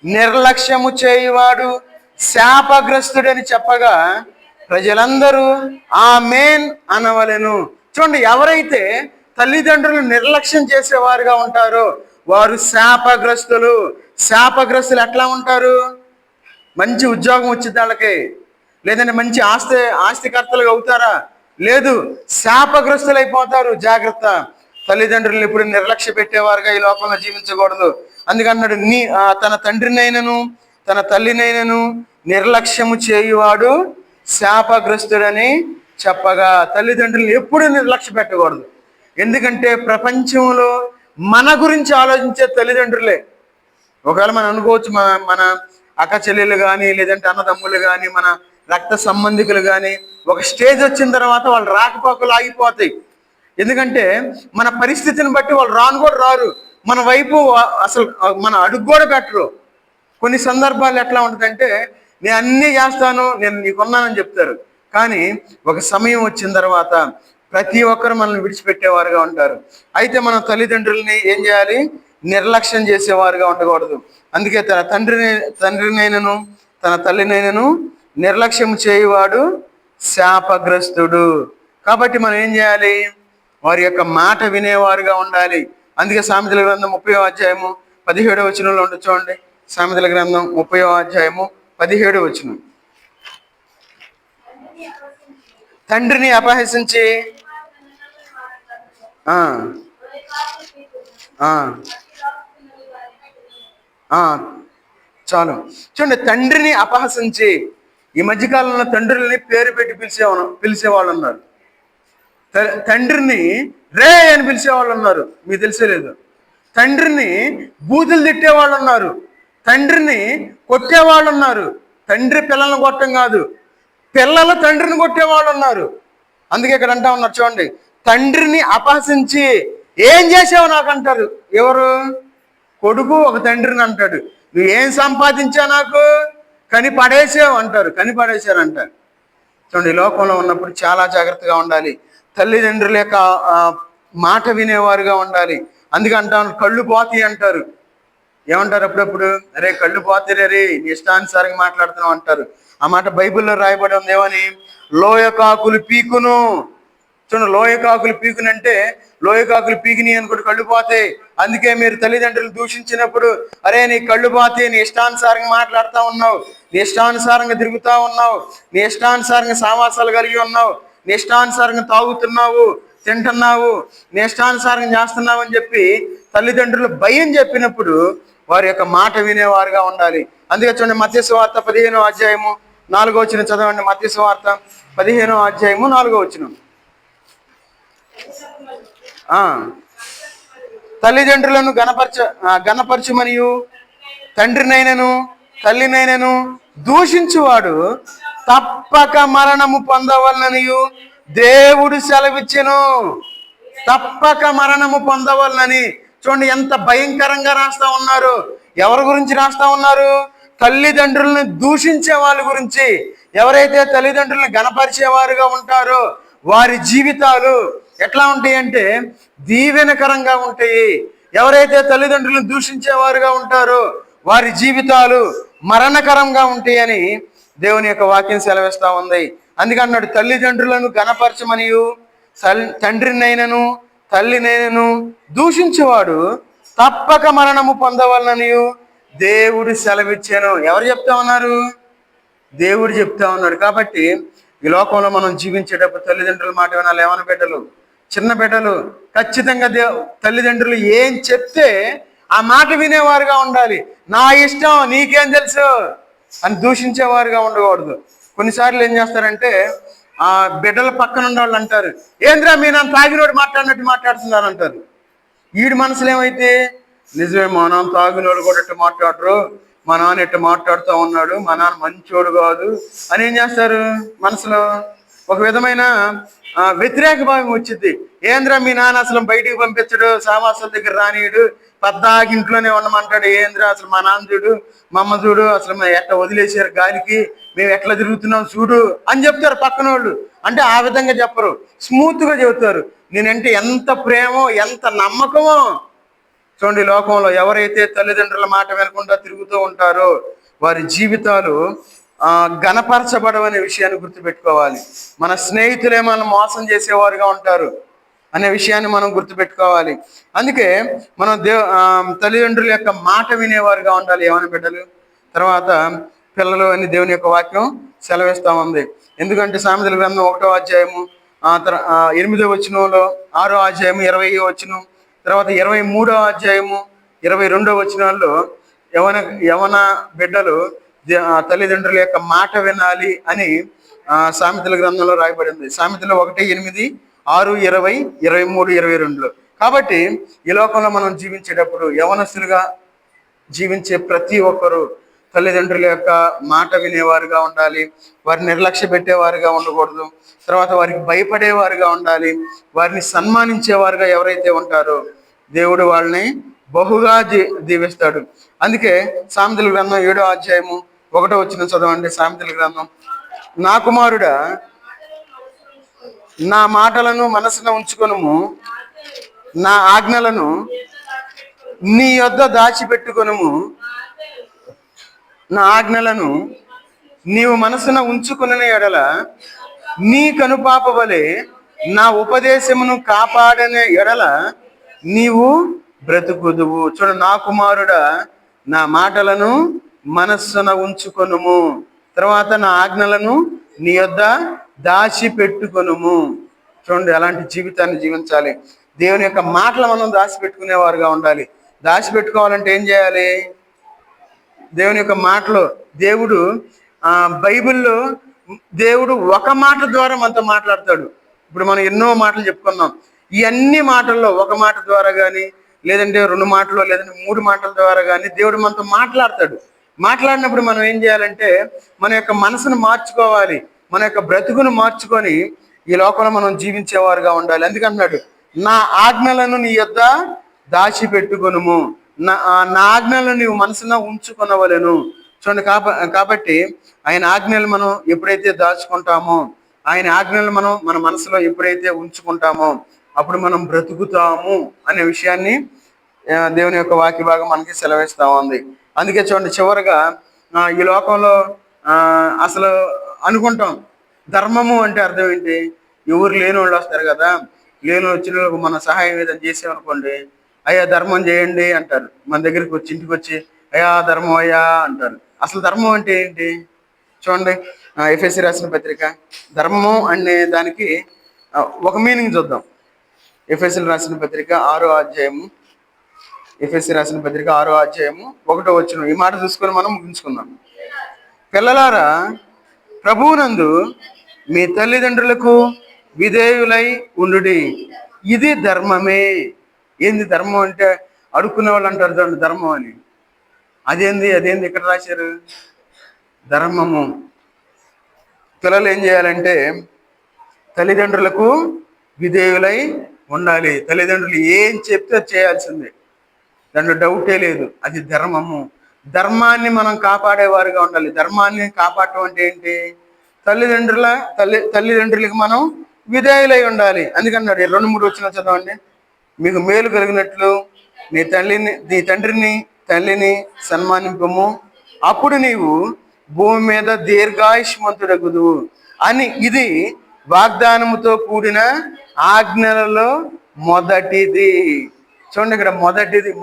నిర్లక్ష్యము చేయువాడు శాపగ్రస్తుడని చెప్పగా ప్రజలందరూ ఆమేన్ అనవలెను. చూడండి ఎవరైతే తల్లిదండ్రులు నిర్లక్ష్యం చేసేవారుగా ఉంటారో వారు శాపగ్రస్తులు. శాపగ్రస్తులు ఎట్లా ఉంటారు? మంచి ఉద్యోగం వచ్చింది వాళ్ళకి, లేదంటే మంచి ఆస్తికర్తలుగా అవుతారా? లేదు, శాపగ్రస్తులు అయిపోతారు. జాగ్రత్త. తల్లిదండ్రులు ఇప్పుడు నిర్లక్ష్య పెట్టేవారుగా ఈ లోకంలో జీవించకూడదు. అందుకన్నాడు తన తండ్రినైనను తన తల్లినైనను నిర్లక్ష్యము చేయువాడు శాపగ్రస్తుడని చెప్పగా తల్లిదండ్రులను ఎప్పుడు నిర్లక్ష్య పెట్టకూడదు. ఎందుకంటే ప్రపంచంలో మన గురించి ఆలోచించే తల్లిదండ్రులే. ఒకవేళ మనం అనుకోవచ్చు మన అక్క చెల్లెలు కానీ, లేదంటే అన్నదమ్ములు కానీ, మన రక్త సంబంధికులు కానీ ఒక స్టేజ్ వచ్చిన తర్వాత వాళ్ళు రాకపోకలు ఆగిపోతాయి. ఎందుకంటే మన పరిస్థితిని బట్టి వాళ్ళు రాను కూడా రారు, మన వైపు అసలు మన అడుగు కూడా పెట్టరు. కొన్ని సందర్భాలు ఎట్లా ఉంటుందంటే నేను అన్నీ చేస్తాను, నేను నీకున్నానని చెప్తారు. కానీ ఒక సమయం వచ్చిన తర్వాత ప్రతి ఒక్కరు మనల్ని విడిచిపెట్టేవారుగా ఉంటారు. అయితే మన తల్లిదండ్రులని ఏం చేయాలి? నిర్లక్ష్యం చేసేవారుగా ఉండకూడదు. అందుకే తన తండ్రినైనను తన తల్లినైనను నిర్లక్ష్యం చేయువాడు శాపగ్రస్తుడు. కాబట్టి మనం ఏం చేయాలి? వారి యొక్క మాట వినేవారుగా ఉండాలి. అందుకే సామెతల గ్రంథం 30వ అధ్యాయము 17వ వచనంలో ఉండి చూడండి. సామెతల గ్రంథం 30వ అధ్యాయము 17వ వచనం. తండ్రిని అపహసించి చాలు. చూడండి తండ్రిని అపహసించి. ఈ మధ్యకాలంలో తండ్రులని పేరు పెట్టి పిలిచేవాళ్ళు ఉన్నారు. తండ్రిని రే అని పిలిచేవాళ్ళు ఉన్నారు, మీకు తెలిసేలేదు. తండ్రిని బూతులు తిట్టేవాళ్ళు ఉన్నారు, తండ్రిని కొట్టేవాళ్ళు ఉన్నారు. తండ్రి పిల్లల్ని కొట్టం కాదు, పిల్లలు తండ్రిని కొట్టేవాళ్ళు ఉన్నారు. అందుకే ఇక్కడ అంటా ఉన్నారు చూడండి, తండ్రిని అపహసించి ఏం చేసావు నాకు అంటారు. ఎవరు? కొడుకు ఒక తండ్రిని అంటాడు, నువ్వు ఏం సంపాదించా నాకు, కని పడేసావు అంటారు, కని పడేశారు అంటారు. చూడండి ఈ లోకంలో ఉన్నప్పుడు చాలా జాగ్రత్తగా ఉండాలి. తల్లిదండ్రుల యొక్క మాట వినేవారుగా ఉండాలి. అందుకే అంటాను కళ్ళు పోతాయి అంటారు. ఏమంటారు అప్పుడప్పుడు? అరే కళ్ళు పోతాయి రే, నీ ఇష్టానుసారంగా మాట్లాడుతున్నావు అంటారు. ఆ మాట బైబిల్లో రాయబడి ఉంది ఏమని? లోయకాకులు పీకును. చూడండి లోయకాకులు పీకునంటే లోయకాకులు పీకిని అనుకుంటే కళ్ళు పోతాయి. అందుకే మీరు తల్లిదండ్రులు దూషించినప్పుడు అరే నీ కళ్ళు పోతాయి, నీ ఇష్టానుసారంగా మాట్లాడుతూ ఉన్నావు, నీ ఇష్టానుసారంగా తిరుగుతూ ఉన్నావు, నీ ఇష్టానుసారంగా సావాసాలు కలిగి ఉన్నావు, నీ ఇష్టానుసారంగా తాగుతున్నావు, తింటున్నావు, నీ ఇష్టానుసారం చేస్తున్నావు అని చెప్పి తల్లిదండ్రులు భయం చెప్పినప్పుడు వారి యొక్క మాట వినేవారుగా ఉండాలి. అందుకే చూడండి, మత్తయి సువార్త 15వ అధ్యాయము 4వ వచనం చదవండి. మత్తయి సువార్త 15వ అధ్యాయము 4వ వచనం. తల్లిదండ్రులను గణపరచమనియు తండ్రినైనను తల్లినైనను దూషించువాడు తప్పక మరణము పొందవలననియు దేవుడు సెలవిచ్చెను. తప్పక మరణము పొందవలనని. చూడండి ఎంత భయంకరంగా రాస్తా ఉన్నారు. ఎవరి గురించి రాస్తా ఉన్నారు? తల్లిదండ్రులను దూషించే వాళ్ళ గురించి. ఎవరైతే తల్లిదండ్రులను గణపరిచేవారుగా ఉంటారో వారి జీవితాలు ఎట్లా ఉంటాయి అంటే దీవెనకరంగా ఉంటాయి. ఎవరైతే తల్లిదండ్రులను దూషించేవారుగా ఉంటారో వారి జీవితాలు మరణకరంగా ఉంటాయని దేవుని యొక్క వాక్యం సెలవిస్తా ఉంది. అందుకన్నాడు, తల్లిదండ్రులను గణపరచమనియు తండ్రినైనను తల్లినైనను దూషించేవాడు తప్పక మరణము పొందవలననియు దేవుడు సెలవిచ్చాను. ఎవరు చెప్తా ఉన్నారు? దేవుడు చెప్తా ఉన్నాడు. కాబట్టి ఈ లోకంలో మనం జీవించేటప్పుడు తల్లిదండ్రుల మాట వినాలి. ఏమన్నా బిడ్డలు, చిన్న బిడ్డలు ఖచ్చితంగా తల్లిదండ్రులు ఏం చెప్తే ఆ మాట వినేవారుగా ఉండాలి. నా ఇష్టం నీకేం తెలుసు అని దూషించేవారుగా ఉండకూడదు. కొన్నిసార్లు ఏం చేస్తారంటే ఆ బిడ్డల పక్కన ఉన్న వాళ్ళు అంటారు, ఏంద్రా మీ నాన్న తాగినోడు మాట్లాడినట్టు మాట్లాడుతున్నారు అంటారు. వీడి మనసులో ఏమైతే, నిజమే మా నాన్న తాగినోడు కూడా ఎట్టు మాట్లాడరు, మా నాన్న ఎట్టు మాట్లాడుతూ ఉన్నాడు, మా నాన్న మంచోడు కాదు అని ఏం చేస్తారు, మనసులో ఒక విధమైన వ్యతిరేక భావం వచ్చింది. ఏంద్రా మీ నాన్న అసలు బయటికి పంపించడు, సామాసాల దగ్గర రానియడు, పద్దాకి ఇంట్లోనే ఉండమంటాడు. ఏంద్రా అసలు మా నాన్న చూడు, మా అమ్మ చూడు, అసలు మేము ఎట్లా వదిలేసారు గాలికి, మేము ఎట్లా తిరుగుతున్నాం చూడు అని చెప్తారు పక్కన వాళ్ళు. అంటే ఆ విధంగా చెప్పరు, స్మూత్గా చెబుతారు. నేనంటే ఎంత ప్రేమో ఎంత నమ్మకమో. చూడండి, లోకంలో ఎవరైతే తల్లిదండ్రుల మాట వినకుండా తిరుగుతూ ఉంటారో వారి జీవితాలు గణపరచబడవనే విషయాన్ని గుర్తుపెట్టుకోవాలి. మన స్నేహితులే మనం మోసం చేసేవారుగా ఉంటారు అనే విషయాన్ని మనం గుర్తుపెట్టుకోవాలి. అందుకే మనం తల్లిదండ్రుల యొక్క మాట వినేవారుగా ఉండాలి. ఏమైనా బిడ్డలు, తర్వాత పిల్లలు అని దేవుని యొక్క వాక్యం సెలవిస్తా ఉంది. ఎందుకంటే సామెతల గ్రంథం 1వ అధ్యాయము 8వ వచనంలో, 6వ అధ్యాయము 20వ వచనం, తర్వాత 23వ అధ్యాయము 22వ వచనాల్లో యవన బిడ్డలు తల్లిదండ్రుల యొక్క మాట వినాలి అని సామెతల గ్రంథంలో రాయబడింది. సామెతలు 1:8, 6, 20, 23, 22లో. కాబట్టి ఈ లోకంలో మనం జీవించేటప్పుడు యవనస్తులుగా జీవించే ప్రతి ఒక్కరూ తల్లిదండ్రుల యొక్క మాట వినేవారుగా ఉండాలి. వారిని నిర్లక్ష్య పెట్టేవారుగా ఉండకూడదు. తర్వాత వారికి భయపడేవారుగా ఉండాలి. వారిని సన్మానించేవారుగా ఎవరైతే ఉంటారో దేవుడు వాళ్ళని బహుగా దీవిస్తాడు. అందుకే సామెతల గ్రంథం 7వ అధ్యాయము 1వ వచనం చదవండి. సామెతల గ్రంథం, నా కుమారుడా నా మాటలను మనసున ఉంచుకొనుము, నా ఆజ్ఞలను నీ యొద్ద దాచిపెట్టుకొనుము. నా ఆజ్ఞలను నీవు మనసున ఉంచుకునే ఎడల నీ కనుపాప వలె నా ఉపదేశమును కాపాడనే ఎడల నీవు బ్రతుకుదువు. చూడ, నా కుమారుడా నా మాటలను మనస్సున ఉంచుకొనుము, తర్వాత నా ఆజ్ఞలను నీ యొద్ద దాచిపెట్టుకొనుము. చూడండి, అలాంటి జీవితాన్ని జీవించాలి. దేవుని యొక్క మాటలు మనం దాచిపెట్టుకునేవారుగా ఉండాలి. దాచిపెట్టుకోవాలంటే ఏం చేయాలి? దేవుని యొక్క మాటలు, దేవుడు బైబిల్లో దేవుడు ఒక మాట ద్వారా మనతో మాట్లాడతాడు. ఇప్పుడు మనం ఎన్నో మాటలు చెప్పుకున్నాం. ఈ అన్ని మాటల్లో ఒక మాట ద్వారా కానీ, లేదంటే 2 మాటలు, లేదంటే 3 మాటల ద్వారా కానీ దేవుడు మనతో మాట్లాడతాడు. మాట్లాడినప్పుడు మనం ఏం చేయాలంటే మన యొక్క మనసును మార్చుకోవాలి, మన యొక్క బ్రతుకును మార్చుకొని ఈ లోకంలో మనం జీవించేవారుగా ఉండాలి. అందుకంటున్నాడు, నా ఆజ్ఞలను నీ యొద్ద దాచిపెట్టుకొనుము, నా ఆజ్ఞలను నీవు మనసున ఉంచుకొనవలెను. చూడండి, కాబట్టి ఆయన ఆజ్ఞలు మనం ఎప్పుడైతే దాచుకుంటామో, ఆయన ఆజ్ఞలు మనం మన మనసులో ఎప్పుడైతే ఉంచుకుంటామో అప్పుడు మనం బ్రతుకుతాము అనే విషయాన్ని దేవుని యొక్క వాక్య భాగం మనకి సెలవిస్తా ఉంది. అందుకే చూడండి, చివరిగా ఈ లోకంలో అసలు అనుకుంటాం ధర్మము అంటే అర్థం ఏంటి? ఎవరు లేని వాళ్ళు వస్తారు కదా, లేని వచ్చిన వాళ్ళకు మన సహాయం ఏదైనా చేసామనుకోండి, అయ్యా ధర్మం చేయండి అంటారు. మన దగ్గరికి వచ్చి, ఇంటికి వచ్చి అయ్యా ధర్మం అయ్యా అంటారు. అసలు ధర్మం అంటే ఏంటి? చూడండి, ఎఫెసీ రాసిన పత్రిక, ధర్మము అనే దానికి ఒక మీనింగ్ చూద్దాం. ఎఫెసీయులకు రాసిన పత్రిక 6వ అధ్యాయము, ఎఫెసీ రాసిన పత్రిక 6వ అధ్యాయము 1వ వచనం. ఈ మాట చూసుకొని మనం ముగించుకుందాం. పిల్లలారా, ప్రభువునందు మీ తల్లిదండ్రులకు విధేయులై ఉండుడి, ఇది ధర్మమే. ఏంది ధర్మం అంటే? అడుక్కునే వాళ్ళు అంటారు దాన్ని ధర్మం అని. అదేంది ఇక్కడ రాశారు? ధర్మము. పిల్లలు ఏం చేయాలంటే తల్లిదండ్రులకు విధేయులై ఉండాలి. తల్లిదండ్రులు ఏం చెప్తే చేయాల్సిందే, దాంట్లో డౌటే లేదు. అది ధర్మము. ధర్మాన్ని మనం కాపాడేవారుగా ఉండాలి. ధర్మాన్ని కాపాడటం అంటే ఏంటి? తల్లిదండ్రులకు మనం విధేయులై ఉండాలి. అందుకన్నాడు 2-3 వచనాలు చదవండి. మీకు మేలు కలిగినట్లు నీ తండ్రిని తల్లిని సన్మానింపము, అప్పుడు నీవు భూమి మీద దీర్ఘాయుష్మంతుడగుదు అని. ఇది వాగ్దానముతో కూడిన ఆజ్ఞలలో మొదటిది. చూడండి, ఇక్కడ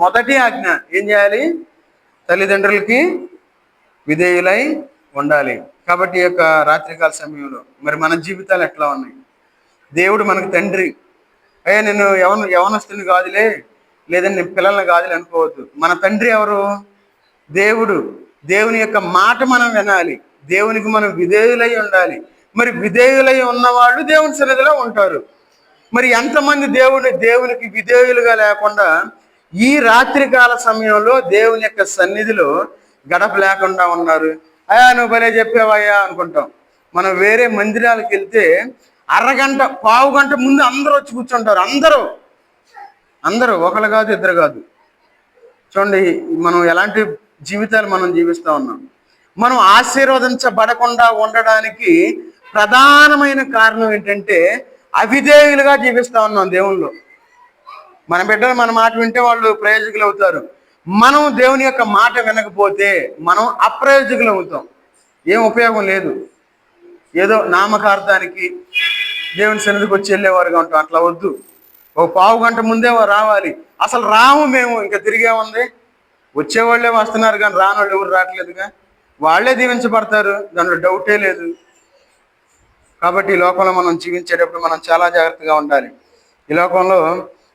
మొదటి ఆజ్ఞ ఏం చేయాలి? తల్లిదండ్రులకి విధేయులై ఉండాలి. కాబట్టి ఈ యొక్క రాత్రికాల సమయంలో మరి మన జీవితాలు ఎట్లా ఉన్నాయి? దేవుడు మనకు తండ్రి. నేను యవనస్తుని కాదులే, లేదని నేను పిల్లల్ని కాదులే అనుకోవద్దు. మన తండ్రి ఎవరు? దేవుడు. దేవుని యొక్క మాట మనం వినాలి. దేవునికి మనం విధేయులై ఉండాలి. మరి విధేయులై ఉన్నవాళ్ళు దేవుని సన్నిధిలో ఉంటారు. మరి ఎంతమంది దేవునికి విధేయులుగా లేకుండా ఈ రాత్రికాల సమయంలో దేవుని యొక్క సన్నిధిలో గడప లేకుండా ఉన్నారు? నువ్వు భలే చెప్పావయ్యా అనుకుంటాం. మనం వేరే మందిరాలకు వెళ్తే అరగంట, పావు గంట ముందు అందరూ వచ్చి కూర్చుంటారు. అందరూ ఒకరు కాదు, ఇద్దరు కాదు. చూడండి, మనం ఎలాంటి జీవితాలు మనం జీవిస్తూ ఉన్నాం. మనం ఆశీర్వదించబడకుండా ఉండడానికి ప్రధానమైన కారణం ఏంటంటే అవిధేయులుగా జీవిస్తూ ఉన్నాం దేవుళ్ళు. మన బిడ్డలు మన మాట వింటే వాళ్ళు ప్రయోజకులు అవుతారు. మనం దేవుని యొక్క మాట వినకపోతే మనం అప్రయోజకులు అవుతాం. ఏం ఉపయోగం లేదు. ఏదో నామకార్థానికి దేవుని సన్నిధికి వచ్చి వెళ్ళేవారుగా ఉంటాం. అట్లా వద్దు. ఒక పావు గంట ముందే రావాలి. అసలు రాము మేము, ఇంకా తిరిగేముంది? వచ్చేవాళ్ళే వస్తున్నారు కానీ రానోళ్ళు ఎవరు రావట్లేదుగా. వాళ్ళే దీవించబడతారు, దాంట్లో డౌటే లేదు. కాబట్టి ఈ లోకంలో మనం జీవించేటప్పుడు మనం చాలా జాగ్రత్తగా ఉండాలి. ఈ లోకంలో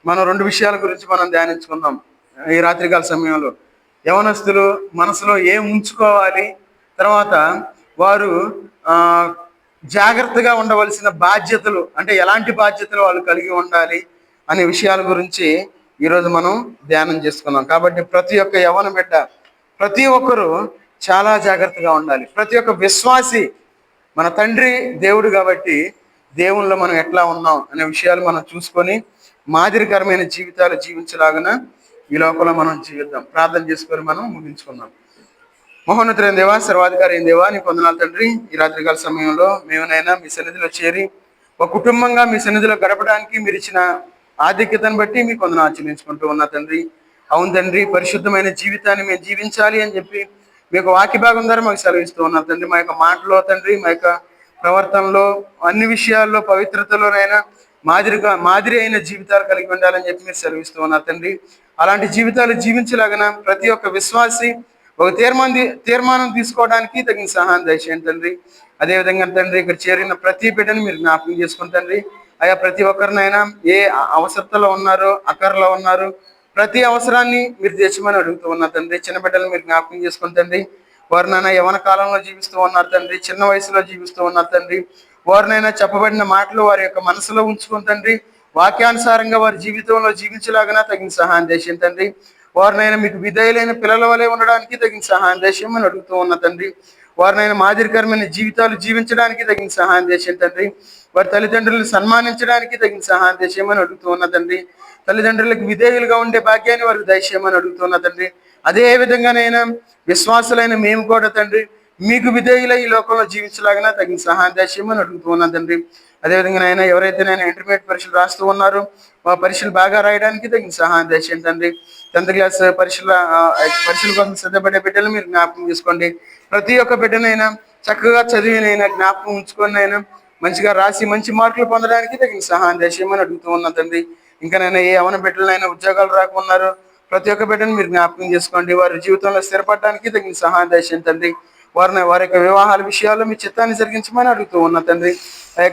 మనం 2 విషయాల గురించి మనం ధ్యానించుకుందాం ఈ రాత్రికాల సమయంలో. యవనస్తులు మనసులో ఏం ఉంచుకోవాలి, తర్వాత వారు జాగ్రత్తగా ఉండవలసిన బాధ్యతలు అంటే ఎలాంటి బాధ్యతలు వాళ్ళు కలిగి ఉండాలి అనే విషయాల గురించి ఈరోజు మనం ధ్యానం చేసుకున్నాం. కాబట్టి ప్రతి ఒక్క యవన బిడ్డ, ప్రతి ఒక్కరూ చాలా జాగ్రత్తగా ఉండాలి. ప్రతి ఒక్క విశ్వాసి, మన తండ్రి దేవుడు కాబట్టి దేవుళ్ళలో మనం ఎట్లా ఉన్నాం అనే విషయాలు మనం చూసుకొని మాదిరికరమైన జీవితాలు జీవించలాగున ఈ లోకంలో మనం జీవిద్దాం. ప్రార్థన చేసుకొని మనం ముగించుకుందాం. మహోన్నతులైన దేవా, సర్వాధికారి అయిన దేవా, నీకు వందనాలు తండ్రి. ఈ రాత్రికాల సమయంలో మేమునైనా మీ సన్నిధిలో చేరి ఒక కుటుంబంగా మీ సన్నిధిలో గడపడానికి మీరు ఇచ్చిన ఆధిక్యతను బట్టి మీకు వందనాలు చెల్లించుకుంటూ ఉన్నా తండ్రి. అవును తండ్రి, పరిశుద్ధమైన జీవితాన్ని మేము జీవించాలి అని చెప్పి మీకు వాక్య భాగం ద్వారా మాకు సెలవిస్తూ ఉన్నారు తండ్రి. మా యొక్క మాటలో తండ్రి, మా యొక్క ప్రవర్తనలో, అన్ని విషయాల్లో, పవిత్రతలోనైనా మాదిరి అయిన జీవితాలు కలిగి ఉండాలని చెప్పి మీరు సెలవిస్తూ ఉన్నారు తండ్రి. అలాంటి జీవితాలు జీవించలాగిన ప్రతి ఒక్క విశ్వాసి ఒక తీర్మానం తీసుకోవడానికి తగిన సహాయం దయచేయండి తండ్రి. అదేవిధంగా తండ్రి, ఇక్కడ చేరిన ప్రతి బిడ్డని మీరు జ్ఞాపకం చేసుకుని తండ్రి, అయ్యా ప్రతి ఒక్కరినైనా ఏ అవసరతలో ఉన్నారో, అక్కర్లో ఉన్నారు, ప్రతి అవసరాన్ని మీరు తెచ్చమని అడుగుతూ ఉన్నారు తండ్రి. చిన్న బిడ్డలు మీరు జ్ఞాపకం చేసుకుని తండ్రి, వారినైనా యవన కాలంలో జీవిస్తూ ఉన్నారు తండ్రి, చిన్న వయసులో జీవిస్తూ ఉన్నారు తండ్రి. వారినైనా చెప్పబడిన మాటలు వారి యొక్క మనసులో ఉంచుకుని తండ్రి, వాక్యానుసారంగా వారి జీవితంలో జీవించలాగా తగిన సహాయం చేయండి తండ్రి. వారినైనా మీకు విధేయులైన పిల్లల వలె ఉండడానికి తగిన సహాయం చేసేయమని అడుగుతూ ఉన్న తండ్రి. వారినైనా మాదిరికరమైన జీవితాలు జీవించడానికి తగిన సహాయం చేసేయండి తండ్రి. వారి తల్లిదండ్రులను సన్మానించడానికి తగిన సహాయం చేసేయమని అడుగుతూ ఉన్న తండ్రి. తల్లిదండ్రులకు విధేయులుగా ఉండే భాగ్యాన్ని వారికి దయచేయమని అడుగుతున్న తండ్రి. అదే విధంగానైనా విశ్వాసులైన మేము కూడా తండ్రి మీకు విధేయులై ఈ లోకంలో జీవించలాగినా తగిన సహాయం దయచేయమని అడుగుతూ ఉన్నాను తండ్రి. అదేవిధంగా ఎవరైతే ఇంటర్మీడియట్ పరీక్షలు రాస్తూ ఉన్నారో ఆ పరీక్షలు బాగా రాయడానికి తగిన సహాయం దయచేయండి తండ్రి. 10th క్లాస్ పరీక్షల కోసం సిద్ధపడే బిడ్డలు మీరు జ్ఞాపకం చేసుకోండి. ప్రతి ఒక్క బిడ్డనైనా చక్కగా చదివినైనా జ్ఞాపకం ఉంచుకొనైనా మంచిగా రాసి మంచి మార్కులు పొందడానికి తగిన సహాయం దయచేయమని అడుగుతూ ఉన్నాను తండ్రి. ఇంకానైనా ఏ యవన బిడ్డలైనా ఉద్యోగాలు రాకున్నారు ప్రతి ఒక్క బిడ్డను మీరు జ్ఞాపకం చేసుకోండి. వారి జీవితంలో స్థిరపడడానికి తగిన సహాయం దయచేయండి తండ్రి. వారి యొక్క వివాహాల విషయాల్లో మీ చిత్తాన్ని జరిగించమని అడుగుతూ ఉన్నా తండ్రి.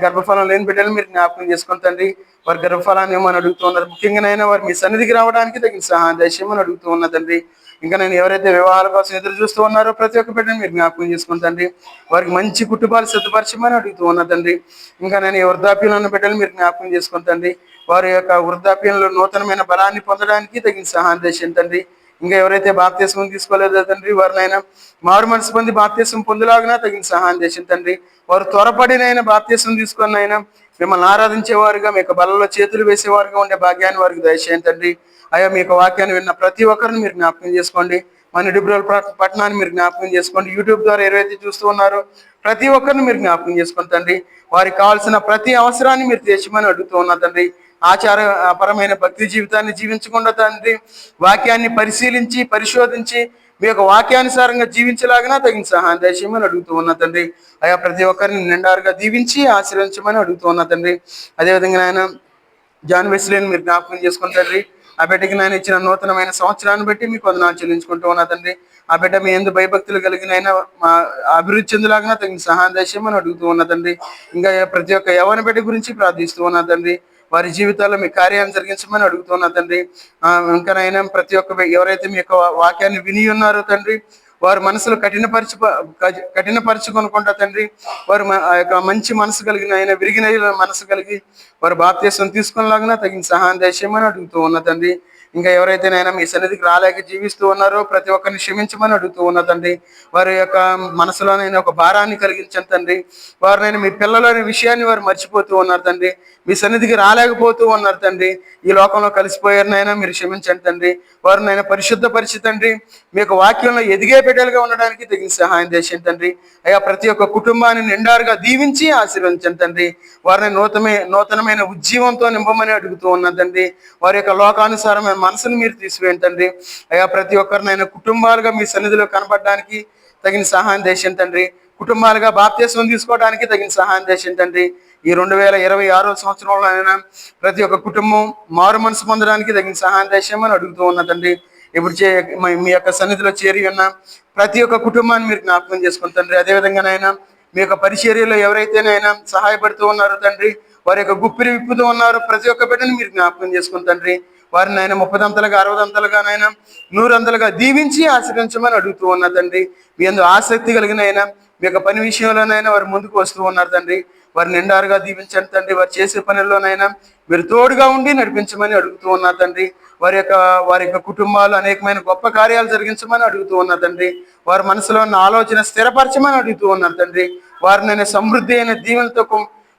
గర్భఫలం లేని బిడ్డలు మీరు జ్ఞాపకం చేసుకుని తండ్రి, వారి గర్భఫలాన్ని ఏమని అడుగుతూ ఉన్నారు. ముఖ్యంగానైనా వారు మీ సన్నిధికి రావడానికి తగిన సహాయం దయచేయమని అడుగుతూ ఉన్నా తండ్రి. ఇంకా నేను ఎవరైతే వివాహాల కోసం ఎదురు చూస్తూ ఉన్నారో ప్రతి ఒక్క బిడ్డను మీరు జ్ఞాపకం చేసుకుని తండ్రి, వారికి మంచి కుటుంబాలు సిద్ధపరచమని అడుగుతూ ఉన్నా తండ్రి. ఇంకా నేను వృద్ధాప్యంలో ఉన్న బిడ్డలు మీరు జ్ఞాపకం చేసుకుని తండ్రి, వారి యొక్క వృద్ధాప్యంలో నూతనమైన బలాన్ని పొందడానికి తగిన సహాయం దయచేయండి తండ్రి. ఇంకా ఎవరైతే బాప్తిస్మం తీసుకోలేదో తండ్రి, వారినైనా మారు మనసు పొంది బాప్తిస్మం పొందులాగినా తగిన సహాయం చేసిన తండ్రి. వారు త్వరపడినైనా బాప్తిస్మం తీసుకొని అయినా మిమ్మల్ని ఆరాధించేవారుగా, మీ యొక్క బలలో చేతులు వేసేవారుగా ఉండే భాగ్యాన్ని వారికి దయచేయండి తండ్రి. అయ్యా, మీ యొక్క వాక్యాన్ని విన్న ప్రతి ఒక్కరిని మీరు జ్ఞాపకం చేసుకోండి. మన నిడుబ్రోల్ పట్టణాన్ని మీరు జ్ఞాపకం చేసుకోండి. యూట్యూబ్ ద్వారా ఎవరైతే చూస్తూ ఉన్నారో ప్రతి ఒక్కరిని మీరు జ్ఞాపకం చేసుకోండి తండ్రి. వారికి కావాల్సిన ప్రతి అవసరాన్ని మీరు తీర్చమని అడుగుతూ ఉన్నా తండ్రి. ఆచారపరమైన భక్తి జీవితాన్ని జీవించకుండా తండ్రి, వాక్యాన్ని పరిశీలించి పరిశోధించి మీ యొక్క వాక్యానుసారంగా జీవించలాగినా తగిన సహాయం దయచేయమని అడుగుతూ ఉన్నా తండ్రి. అయ్యా, ప్రతి ఒక్కరిని నిండారుగా దీవించి ఆశీర్వదించమని అడుగుతూ ఉన్నా తండ్రి. అదేవిధంగా ఆయన జాన్ వెస్లీని మీరు జ్ఞాపకం చేసుకుని తండ్రి, ఆ బిడ్డకి నేను ఇచ్చిన నూతనమైన సంవత్సరాన్ని బట్టి మీకు వందనాలు చెల్లించుకుంటూ ఉన్నా తండ్రి. ఆ బిడ్డ మీ ఎందు భయభక్తులు కలిగిన మా అభివృద్ధి చెందులాగినా తగిన సహాయం దయచేయమని అడుగుతూ ఉన్నా తండ్రి. ఇంకా ప్రతి ఒక్క యవ్వన బిడ్డ గురించి ప్రార్థిస్తూ ఉన్నా తండ్రి, వారి జీవితాల్లో మీ కార్యాన్ని జరిగించమని అడుగుతున్నా తండ్రి. ఇంకానైనా ప్రతి ఒక్క ఎవరైతే మీ యొక్క వాక్యాన్ని విని ఉన్నారో తండ్రి, వారి మనసులో కఠినపరచుకొనుకుంటా తండ్రి, వారు ఆ యొక్క మంచి మనసు కలిగిన ఆయన విరిగిన మనసు కలిగి వారు బాప్తిస్మం తీసుకునేలాగా తగిన సహాయం దయచేయమని అడుగుతూ ఉన్నా తండ్రి. ఇంకా ఎవరైతే నైనా మీ సన్నిధికి రాలేక జీవిస్తూ ఉన్నారో ప్రతి ఒక్కరిని క్షమించమని అడుగుతూ ఉన్నా తండ్రి. వారి యొక్క మనసులోనైనా ఒక భారాన్ని కలిగించండి తండ్రి. వారినైనా మీ పిల్లలనే విషయాన్ని వారు మర్చిపోతూ ఉన్నారు తండ్రి. మీ సన్నిధికి రాలేకపోతూ ఉన్నారు తండ్రి. ఈ లోకంలో కలిసిపోయారనైనా మీరు క్షమించండి తండ్రి. వారినైనా పరిశుద్ధపరిచి తండ్రి, మీ యొక్క వాక్యంలో ఎదిగే బిడ్డలుగా ఉండడానికి తగిన సహాయం చేయండి తండ్రి. అయ్యా, ప్రతి ఒక్క కుటుంబాన్ని నిండారుగా దీవించి ఆశీర్వదించండి తండ్రి. వారిని నూతనమైన ఉజ్జీవంతో నింపమని అడుగుతూ ఉన్నా తండ్రి. వారి యొక్క లోకానుసారమైన మనసును మీరు తీసివేయండి తండ్రి. అయ్యా, ప్రతి ఒక్కరినైనా కుటుంబాలుగా మీ సన్నిధిలో కనబడడానికి తగిన సహాయం చేయండి తండ్రి. కుటుంబాలుగా బాప్తిస్మం తీసుకోవడానికి తగిన సహాయం చేయండి తండ్రి. ఈ 2026 సంవత్సరంలో అయినా ప్రతి ఒక్క కుటుంబం మారు మనసు పొందడానికి తగిన సహాయం చేయమని అడుగుతూ ఉన్నా తండ్రి. ఇప్పుడు మీ యొక్క సన్నిధిలో చేరి ఉన్న ప్రతి ఒక్క కుటుంబాన్ని మీరు జ్ఞాపకం చేసుకుని తండ్రి. అదేవిధంగానైనా మీ యొక్క పరిచర్యలో ఎవరైతేనైనా సహాయపడుతూ ఉన్నారో తండ్రి, వారి యొక్క గుప్పిరి విప్పుతూ ఉన్నారో ప్రతి ఒక్క బిడ్డని మీరు జ్ఞాపకం చేసుకుని తండ్రి, వారిని ఆయన 30 60 100 దీవించి ఆశ్రయించమని అడుగుతూ ఉన్నా తండ్రి. మీ అందు ఆసక్తి కలిగిన అయినా మీ యొక్క పని విషయంలోనైనా వారు ముందుకు వస్తూ ఉన్నారు తండ్రి. వారిని నిండారుగా దీవించండి తండ్రి. వారు చేసే పనుల్లోనైనా మీరు తోడుగా ఉండి నడిపించమని అడుగుతూ ఉన్నా తండ్రి. వారి యొక్క కుటుంబాలు అనేకమైన గొప్ప కార్యాలు జరిగించమని అడుగుతూ ఉన్నా తండ్రి. వారి మనసులో ఉన్న ఆలోచన స్థిరపరచమని అడుగుతూ ఉన్నారు తండ్రి. వారినైనా సమృద్ధి అయిన దీవెనతో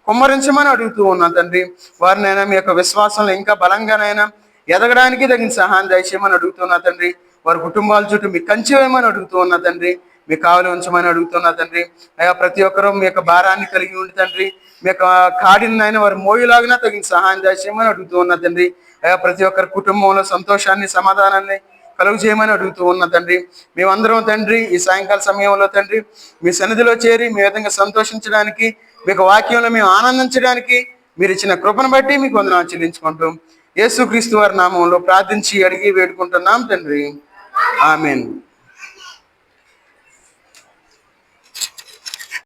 కుమ్మరించమని అడుగుతూ ఉన్నా తండ్రి. వారినైనా మీ యొక్క విశ్వాసంలో ఇంకా బలంగానైనా ఎదగడానికి తగిన సహాయం దయచేయమని అడుగుతున్నా తండ్రి. వారి కుటుంబాల చుట్టూ మీ కంచె వేయమని అడుగుతూ ఉన్నా తండ్రి. మీ కావలి ఉంచమని అడుగుతున్నా తండ్రి. అయ్యా, ప్రతి ఒక్కరూ మీ యొక్క భారాన్ని కలిగి ఉండి తండ్రి, మీ యొక్క కాడినైనా వారి మోయిలాగినా తగిన సహాయం దయచేయమని అడుగుతూ ఉన్నా తండ్రి. అయ్యా, ప్రతి ఒక్కరి కుటుంబంలో సంతోషాన్ని సమాధానాన్ని కలుగు చేయమని అడుగుతూ ఉన్నా తండ్రి. మేమందరం తండ్రి ఈ సాయంకాల సమయంలో తండ్రి మీ సన్నిధిలో చేరి మీ విధంగా సంతోషించడానికి, మీ యొక్క వాక్యంలో మేము ఆనందించడానికి మీరు ఇచ్చిన కృపను బట్టి మీకు వందనాలు చెల్లించుకుంటూ యేసుక్రీస్తు వారి నామంలో ప్రార్థించి అడిగి వేడుకుంటున్నాం తండ్రి. ఆమేన్.